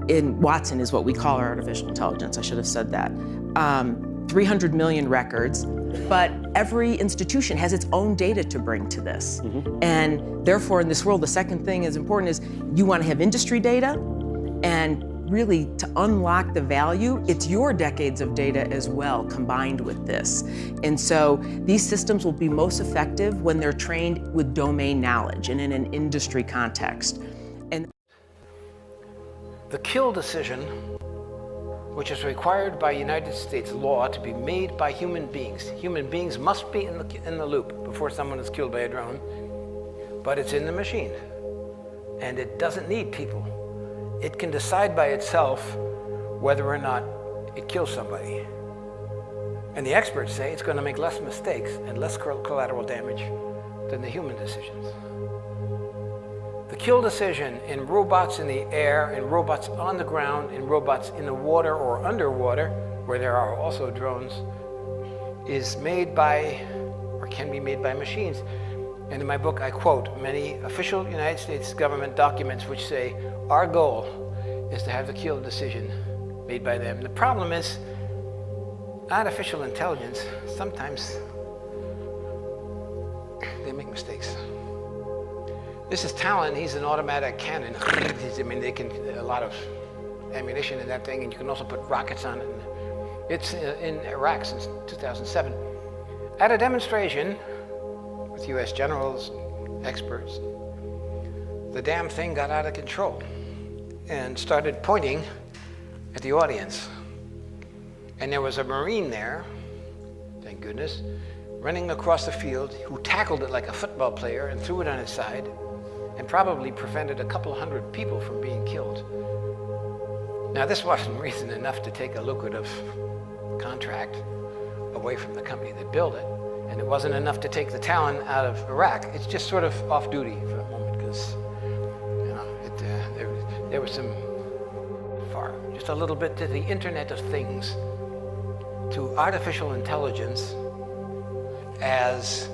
S: in Watson is what we call our artificial intelligence. I should have said that. 300 million records, but every institution has its own data to bring to this. And therefore in this world, the second thing is important is you want to have industry data, and really to unlock the value, it's your decades of data as well combined with this. And so these systems will be most effective when they're trained with domain knowledge and in an industry context. And
T: the kill decision, which is required by United States law to be made by human beings. Human beings must be in the loop before someone is killed by a drone, but it's in the machine. And it doesn't need people. It can decide by itself whether or not it kills somebody. And the experts say it's going to make less mistakes and less collateral damage than the human decisions. The kill decision in robots in the air, in robots on the ground, in robots in the water or underwater, where there are also drones, is made by, or can be made by machines. And in my book, I quote many official United States government documents which say, our goal is to have the kill decision made by them. The problem is, artificial intelligence, sometimes they make mistakes. This is Talon, he's an automatic cannon. I mean, they can, a lot of ammunition in that thing, and you can also put rockets on it. It's in Iraq since 2007. At a demonstration with US generals, experts, the damn thing got out of control and started pointing at the audience. And there was a Marine there, thank goodness, running across the field who tackled it like a football player and threw it on its side and probably prevented a couple hundred people from being killed. Now, this wasn't reason enough to take a lucrative contract away from the company that built it, and it wasn't enough to take the Talon out of Iraq. It's just sort of off duty for a moment because there was some just a little bit to the Internet of Things, to artificial intelligence as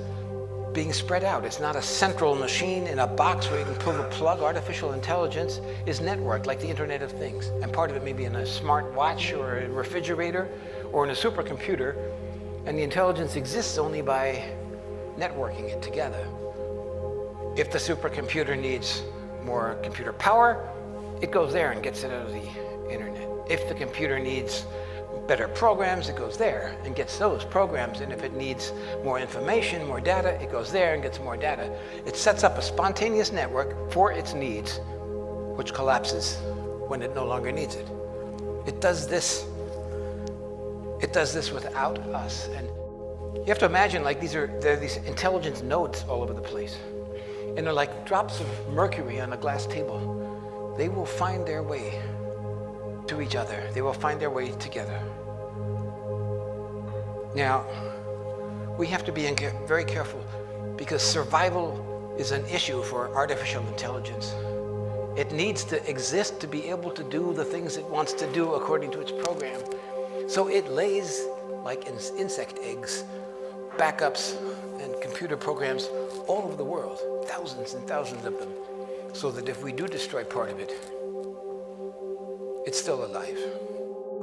T: being spread out. It's not a central machine in a box where you can pull the plug. Artificial intelligence is networked like the Internet of Things. And part of it may be in a smart watch or a refrigerator or in a supercomputer. And the intelligence exists only by networking it together. If the supercomputer needs more computer power, it goes there and gets it out of the internet. If the computer needs better programs, it goes there and gets those programs. And if it needs more information, more data, it goes there and gets more data. It sets up a spontaneous network for its needs, which collapses when it no longer needs it. It does this without us. And you have to imagine, like, there are these intelligence nodes all over the place. And they're like drops of mercury on a glass table. They will find their way to each other. They will find their way together. Now, we have to be very careful, because survival is an issue for artificial intelligence. It needs to exist to be able to do the things it wants to do according to its program. So it lays, like insect eggs, backups and computer programs all over the world, thousands and thousands of them, so that if we do destroy part of it, it's still alive.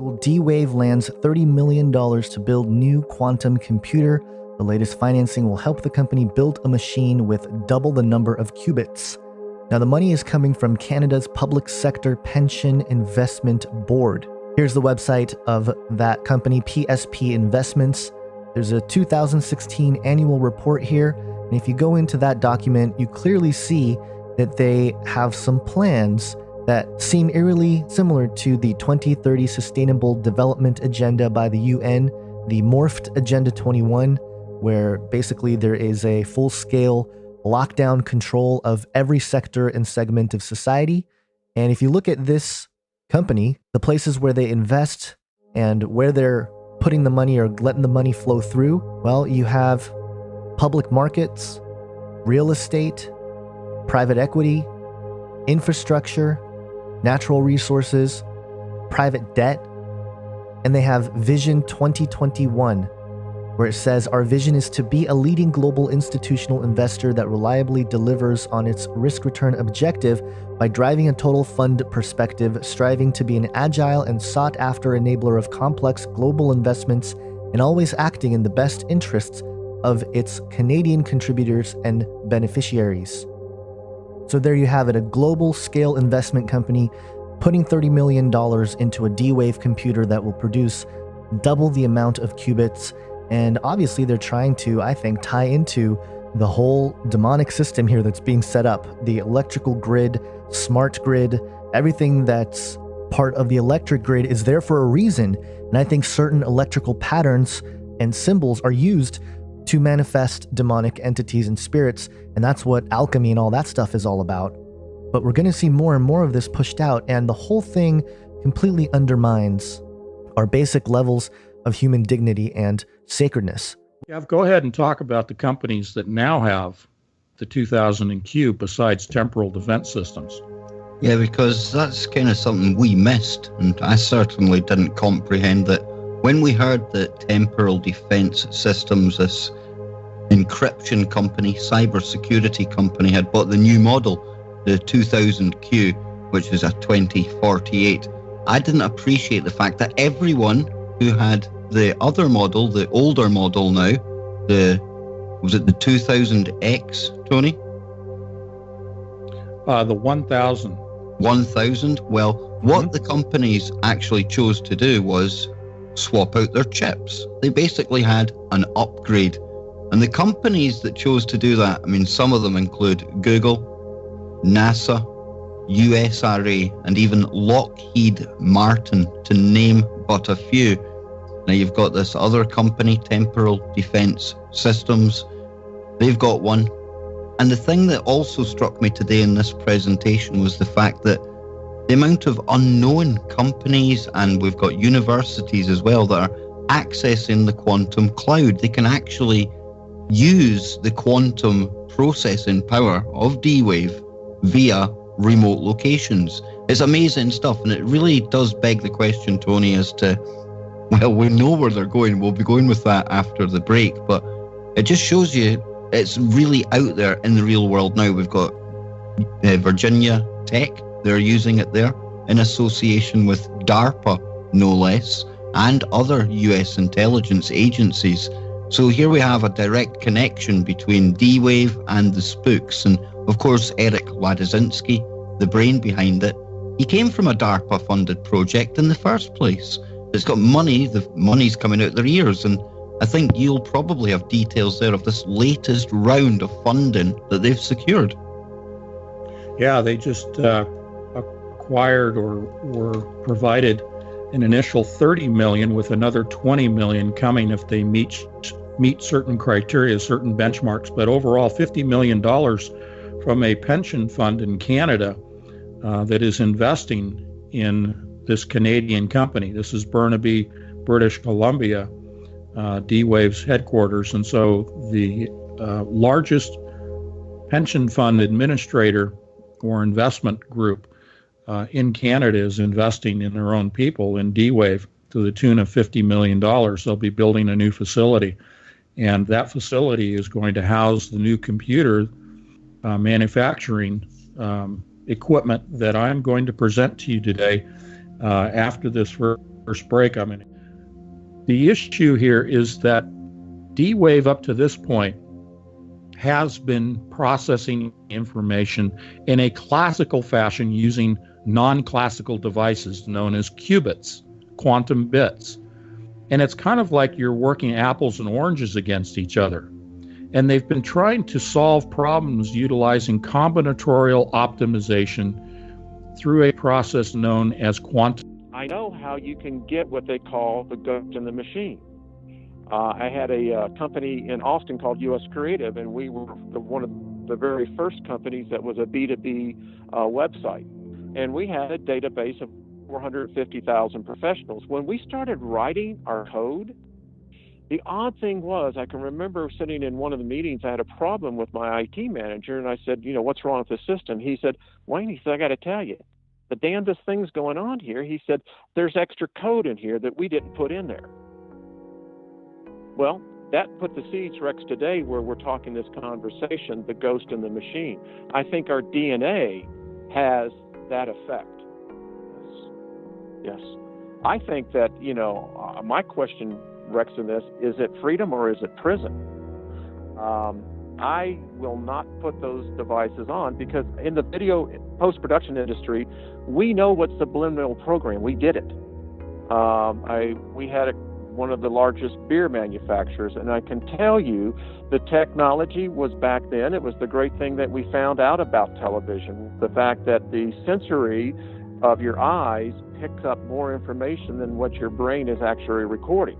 N: Well, D-Wave lands $30 million to build new quantum computer. The latest financing will help the company build a machine with double the number of qubits. Now, the money is coming from Canada's Public Sector Pension Investment Board. Here's the website of that company, PSP Investments. There's a 2016 annual report here, and if you go into that document, you clearly see that they have some plans that seem eerily similar to the 2030 Sustainable Development Agenda by the UN, the morphed Agenda 21, where basically there is a full-scale lockdown control of every sector and segment of society. And if you look at this company, the places where they invest and where they're putting the money or letting the money flow through, well, you have public markets, real estate, private equity, infrastructure, natural resources, private debt, and they have Vision 2021, where it says, our vision is to be a leading global institutional investor that reliably delivers on its risk-return objective by driving a total fund perspective, striving to be an agile and sought-after enabler of complex global investments, and always acting in the best interests of its Canadian contributors and beneficiaries. So there you have it, a global-scale investment company putting $30 million into a D-Wave computer that will produce double the amount of qubits. And obviously they're trying to, I think, tie into the whole demonic system here that's being set up. The electrical grid, smart grid, everything that's part of the electric grid is there for a reason. And I think certain electrical patterns and symbols are used to manifest demonic entities and spirits. And that's what alchemy and all that stuff is all about. But we're going to see more and more of this pushed out. And the whole thing completely undermines our basic levels of human dignity and sacredness.
U: Kev, go ahead and talk about the companies that now have the 2000 Q besides temporal defense systems.
V: Yeah, because that's kind of something we missed, and I certainly didn't comprehend that when we heard that Temporal Defense Systems, this encryption company, cybersecurity company, had bought the new model, the 2000 Q, which is a 2048. I didn't appreciate the fact that everyone who had the other model, the older model now, was it the 2000X, Tony?
U: The 1000.
V: 1000? Well, what the companies actually chose to do was swap out their chips. They basically had an upgrade. And the companies that chose to do that, I mean, some of them include Google, NASA, USRA, and even Lockheed Martin, to name but a few. Now you've got this other company, Temporal Defense Systems. They've got one. And the thing that also struck me today in this presentation was the fact that the amount of unknown companies, and we've got universities as well, that are accessing the quantum cloud. They can actually use the quantum processing power of D-Wave via remote locations. It's amazing stuff, and it really does beg the question, Tony, as to, well, we know where they're going. We'll be going with that after the break, but it just shows you it's really out there in the real world now. We've got Virginia Tech. They're using it there in association with DARPA, no less, and other US intelligence agencies. So here we have a direct connection between D-Wave and the spooks. And Of course, Eric Wadzinski, the brain behind it, he came from a DARPA-funded project in the first place. It's got money, the money's coming out their ears, and I think you'll probably have details there of this latest round of funding that they've secured.
U: Yeah, they just acquired or were provided an initial $30 million with another $20 million coming if they meet certain criteria, certain benchmarks. But overall, $50 million from a pension fund in Canada that is investing in this Canadian company. This is Burnaby, British Columbia, D-Wave's headquarters. And so the largest pension fund administrator or investment group in Canada is investing in their own people in D-Wave to the tune of $50 million. They'll be building a new facility. And that facility is going to house the new computer manufacturing equipment that I'm going to present to you today after this first break. The issue here is that D-Wave up to this point has been processing information in a classical fashion using non-classical devices known as qubits, quantum bits. And it's kind of like you're working apples and oranges against each other. And they've been trying to solve problems utilizing combinatorial optimization through a process known as quantum.
A: I know how you can get what they call the ghost in the machine. I had a company in Austin called US Creative, and we were one of the very first companies that was a B2B website. And we had a database of 450,000 professionals. When we started writing our code, the odd thing was, I can remember sitting in one of the meetings, I had a problem with my IT manager, and I said, what's wrong with the system? He said, Wayne, he said, I got to tell you, the damnedest thing's going on here. He said, there's extra code in here that we didn't put in there. Well, that put the seeds, Rex, today where we're talking this conversation, the ghost in the machine. I think our DNA has that effect. Yes. I think that, my question, Rex, in this, is it freedom or is it prison? I will not put those devices on because in the video post-production industry, we know what subliminal program. We did it. We had one of the largest beer manufacturers, and I can tell you the technology was back then. It was the great thing that we found out about television, the fact that the sensory of your eyes picks up more information than what your brain is actually recording.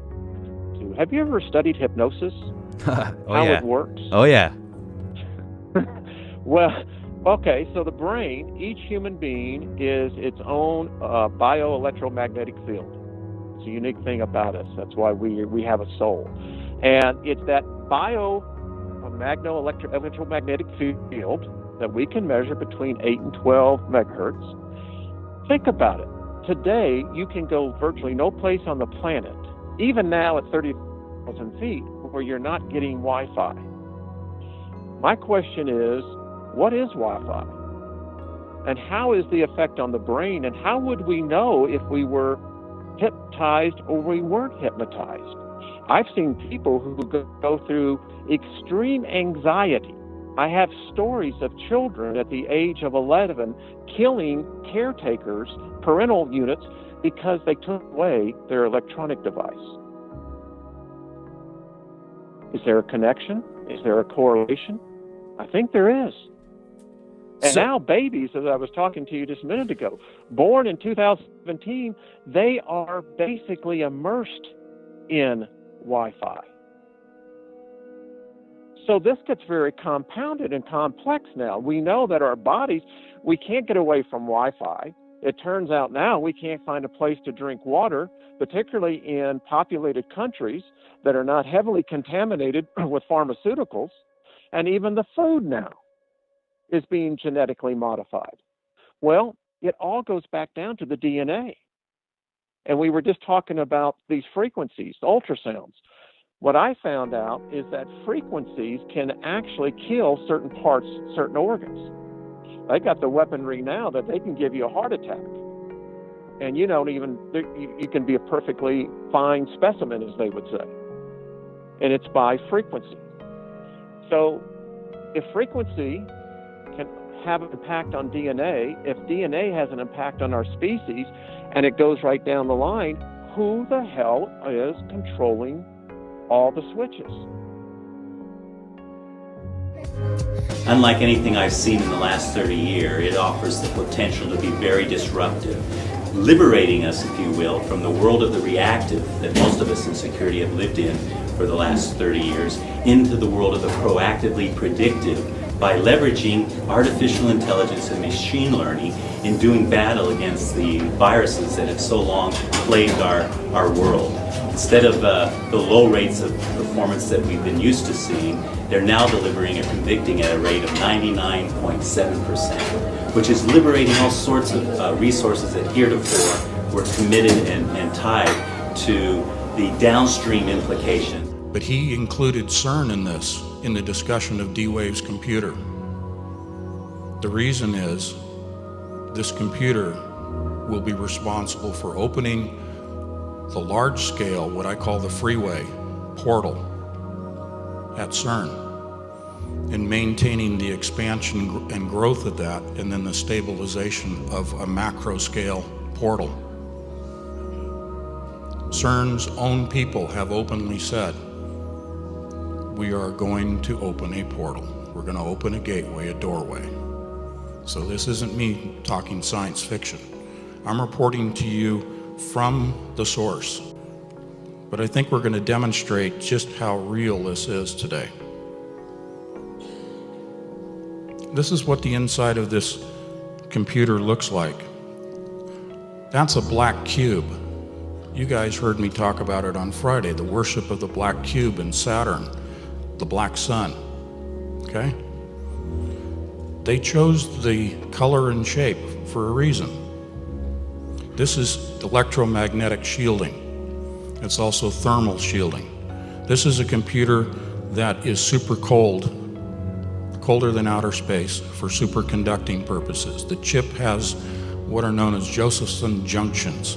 A: Have you ever studied hypnosis? How it works?
C: Oh, yeah.
A: Well, okay, so the brain, each human being is its own bioelectromagnetic field. It's a unique thing about us. That's why we have a soul. And it's that electromagnetic field that we can measure between 8 and 12 megahertz. Think about it. Today, you can go virtually no place on the planet, even now at 30,000 feet, where you're not getting Wi-Fi. My question is, what is Wi-Fi? And how is the effect on the brain? And how would we know if we were hypnotized or we weren't hypnotized? I've seen people who go through extreme anxiety. I have stories of children at the age of 11 killing caretakers, parental units, because they took away their electronic device. Is there a connection? Is there a correlation? I think there is. And now babies, as I was talking to you just a minute ago, born in 2017, they are basically immersed in Wi-Fi. So this gets very compounded and complex now. We know that our bodies, we can't get away from Wi-Fi. It turns out now we can't find a place to drink water, particularly in populated countries that are not heavily contaminated with pharmaceuticals. And even the food now is being genetically modified. Well, it all goes back down to the DNA. And we were just talking about these frequencies, ultrasounds. What I found out is that frequencies can actually kill certain parts, certain organs. They got the weaponry now that they can give you a heart attack. And you can be a perfectly fine specimen, as they would say. And it's by frequency. So if frequency can have an impact on DNA, if DNA has an impact on our species, and it goes right down the line, who the hell is controlling all the switches?
C: Unlike anything I've seen in the last 30 years, it offers the potential to be very disruptive, liberating us, if you will, from the world of the reactive that most of us in security have lived in for the last 30 years, into the world of the proactively predictive, by leveraging artificial intelligence and machine learning in doing battle against the viruses that have so long plagued our world. Instead of the low rates of performance that we've been used to seeing, they're now delivering or convicting at a rate of 99.7%, which is liberating all sorts of resources that heretofore were committed and tied to the downstream implications.
U: But he included CERN in this, in the discussion of D-Wave's computer. The reason is this computer will be responsible for opening the large scale, what I call the freeway portal at CERN, and maintaining the expansion and growth of that, and then the stabilization of a macro scale portal. CERN's own people have openly said, we are going to open a portal. We're going to open a gateway, a doorway. So this isn't me talking science fiction. I'm reporting to you from the source. But I think we're going to demonstrate just how real this is today. This is what the inside of this computer looks like. That's a black cube. You guys heard me talk about it on Friday, the worship of the black cube in Saturn, the black sun, okay? They chose the color and shape for a reason. This is electromagnetic shielding. It's also thermal shielding. This is a computer that is super cold, colder than outer space for superconducting purposes. The chip has what are known as Josephson junctions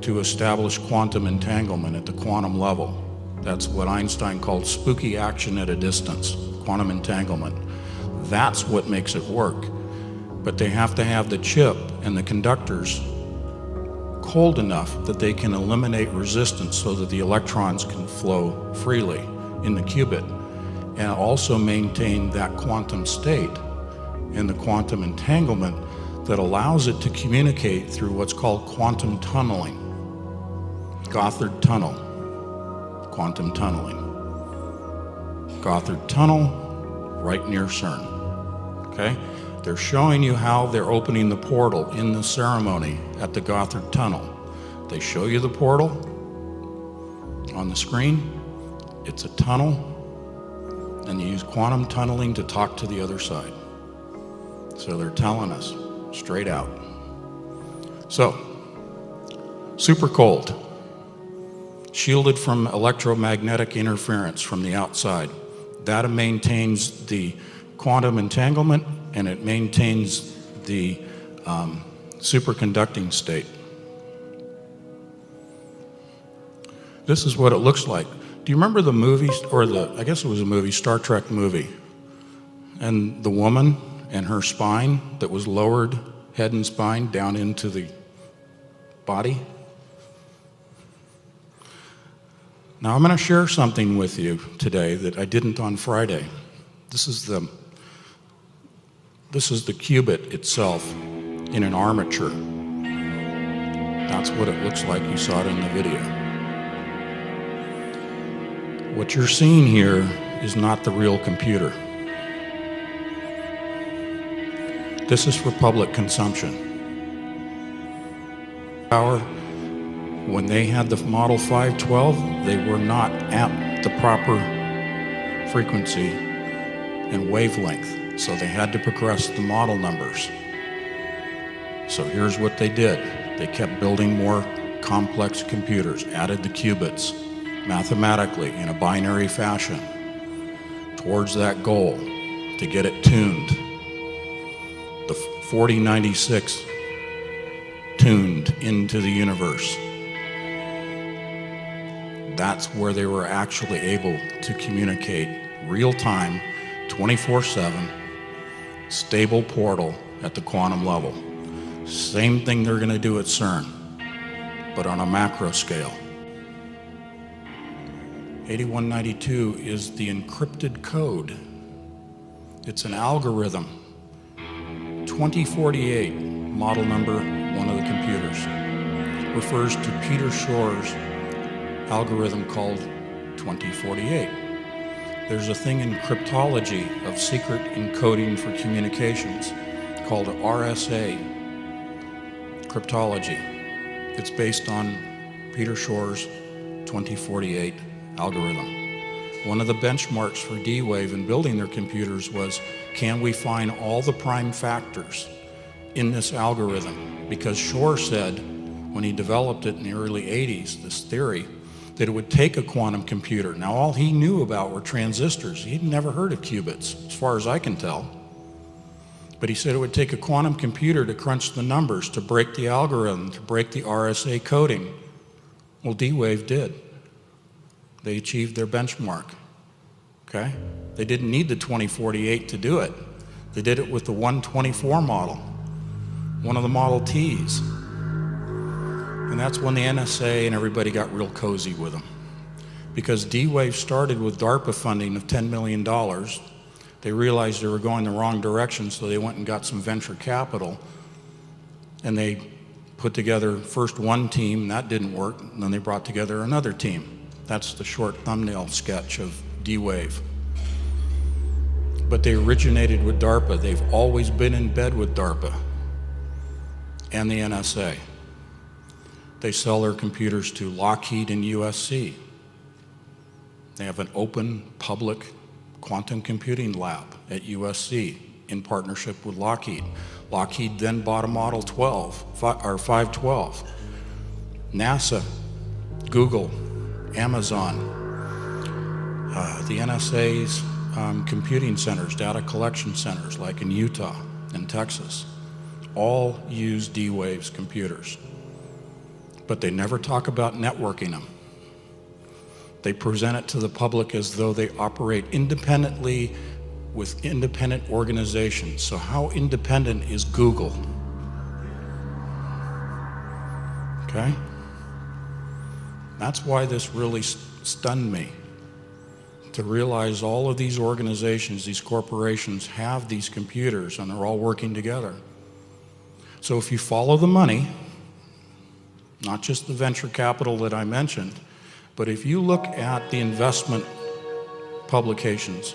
U: to establish quantum entanglement at the quantum level. That's what Einstein called spooky action at a distance, quantum entanglement. That's what makes it work. But they have to have the chip and the conductors cold enough that they can eliminate resistance so that the electrons can flow freely in the qubit, and also maintain that quantum state and the quantum entanglement that allows it to communicate through what's called quantum tunneling. Gothard Tunnel, quantum tunneling. Gothard Tunnel, right near CERN, okay? They're showing you how they're opening the portal in the ceremony at the Gothard Tunnel. They show you the portal on the screen. It's a tunnel, and you use quantum tunneling to talk to the other side. So they're telling us straight out. So, super cold, shielded from electromagnetic interference from the outside. That maintains the quantum entanglement, and it maintains the superconducting state. This is what it looks like. Do you remember the movie, or I guess it was a movie, Star Trek movie, and the woman and her spine that was lowered, head and spine, down into the body? Now I'm going to share something with you today that I didn't on Friday. This is the qubit itself in an armature. That's what it looks like. You saw it in the video. What you're seeing here is not the real computer. This is for public consumption. When they had the Model 512, they were not at the proper frequency and wavelength, so they had to progress the model numbers. So here's what they did. They kept building more complex computers, added the qubits mathematically in a binary fashion towards that goal to get it tuned. The 4096 tuned into the universe. That's where they were actually able to communicate real time, 24/7, stable portal at the quantum level. Same thing they're going to do at CERN, but on a macro scale. 8192 is the encrypted code. It's an algorithm. 2048, model number one of the computers, refers to Peter Shor's algorithm called 2048. There's a thing in cryptology of secret encoding for communications called RSA cryptology. It's based on Peter Shor's 2048 algorithm. One of the benchmarks for D-Wave in building their computers was, can we find all the prime factors in this algorithm? Because Shor said, when he developed it in the early 80s, this theory, that it would take a quantum computer. Now, all he knew about were transistors. He'd never heard of qubits, as far as I can tell. But he said it would take a quantum computer to crunch the numbers, to break the algorithm, to break the RSA coding. Well, D-Wave did. They achieved their benchmark, okay? They didn't need the 2048 to do it. They did it with the 124 model, one of the Model Ts. And that's when the NSA and everybody got real cozy with them. Because D-Wave started with DARPA funding of $10 million. They realized they were going the wrong direction, so they went and got some venture capital. And they put together first one team, that didn't work, and then they brought together another team. That's the short thumbnail sketch of D-Wave. But they originated with DARPA. They've always been in bed with DARPA and the NSA. They sell their computers to Lockheed and USC. They have an open, public quantum computing lab at USC in partnership with Lockheed. Lockheed then bought a Model 12, or 512. NASA, Google, Amazon, the NSA's computing centers, data collection centers, like in Utah and Texas, all use D-Wave's computers. But they never talk about networking them. They present it to the public as though they operate independently with independent organizations. So how independent is Google? Okay? That's why this really stunned me, to realize all of these organizations, these corporations have these computers and they're all working together. So if you follow the money, not just the venture capital that I mentioned, but if you look at the investment publications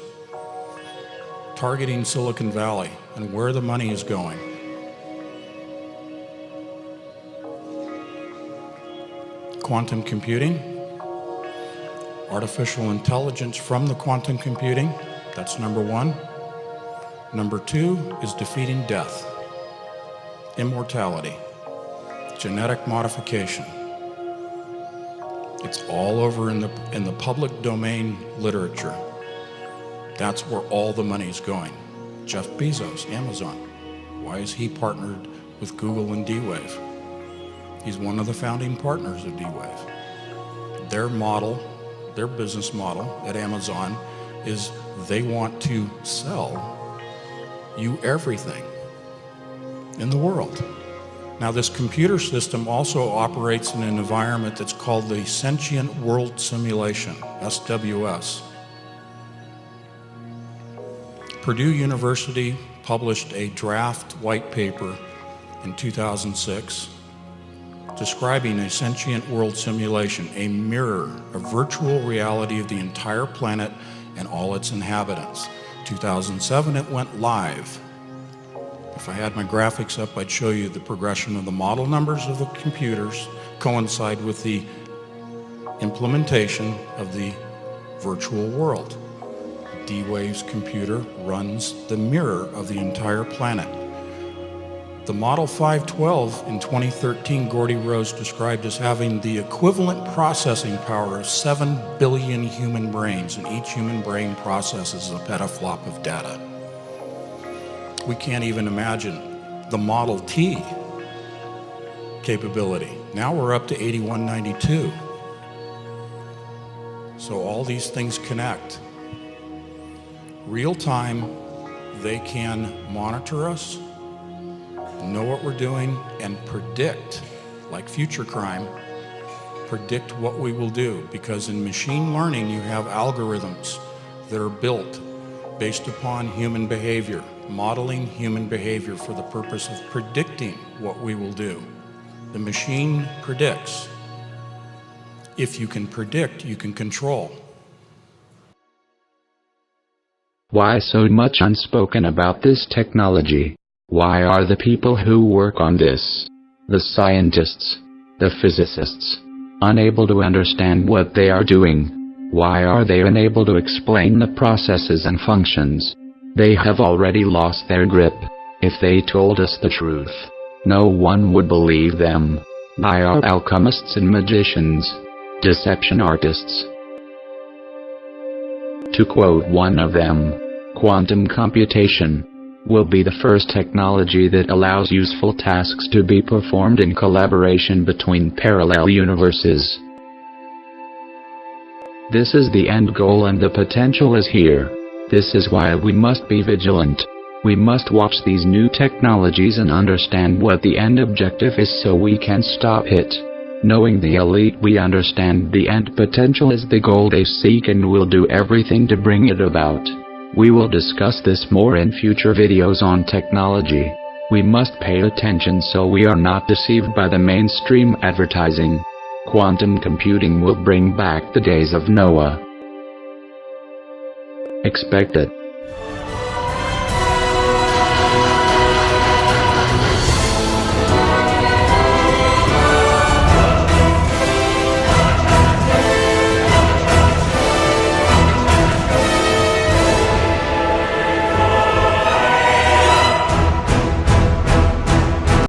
U: targeting Silicon Valley and where the money is going, quantum computing, artificial intelligence from the quantum computing, that's number one. Number two is defeating death, immortality, genetic modification. It's all over in the public domain literature. That's where all the money is going. Jeff Bezos, Amazon. Why is he partnered with Google and D-Wave? He's one of the founding partners of D-Wave. Their model, their business model at Amazon is they want to sell you everything in the world. Now, this computer system also operates in an environment that's called the Sentient World Simulation, SWS. Purdue University published a draft white paper in 2006 describing a sentient world simulation, a mirror, a virtual reality of the entire planet and all its inhabitants. 2007, it went live. If I had my graphics up, I'd show you the progression of the model numbers of the computers coincide with the implementation of the virtual world. D-Wave's computer runs the mirror of the entire planet. The Model 512 in 2013, Gordy Rose described as having the equivalent processing power of 7 billion human brains, and each human brain processes a petaflop of data. We can't even imagine the Model T capability. Now we're up to 8192. So all these things connect. Real time,
E: they can monitor us, know what we're doing, and predict, like future crime, predict what we will do. Because in machine learning, you have algorithms that are built based upon human behavior, modeling human behavior for the purpose of predicting what we will do. The machine predicts. If you can predict, you can control.
B: Why so much unspoken about this technology? Why are the people who work on this, the scientists, the physicists, unable to understand what they are doing? Why are they unable to explain the processes and functions? They have already lost their grip. If they told us the truth, no one would believe them. They are alchemists and magicians, deception artists. To quote one of them, quantum computation will be the first technology that allows useful tasks to be performed in collaboration between parallel universes. This is the end goal and the potential is here. This is why we must be vigilant. We must watch these new technologies and understand what the end objective is so we can stop it. Knowing the elite, we understand the end potential is the goal they seek and will do everything to bring it about. We will discuss this more in future videos on technology. We must pay attention so we are not deceived by the mainstream advertising. Quantum computing will bring back the days of Noah. Expect it.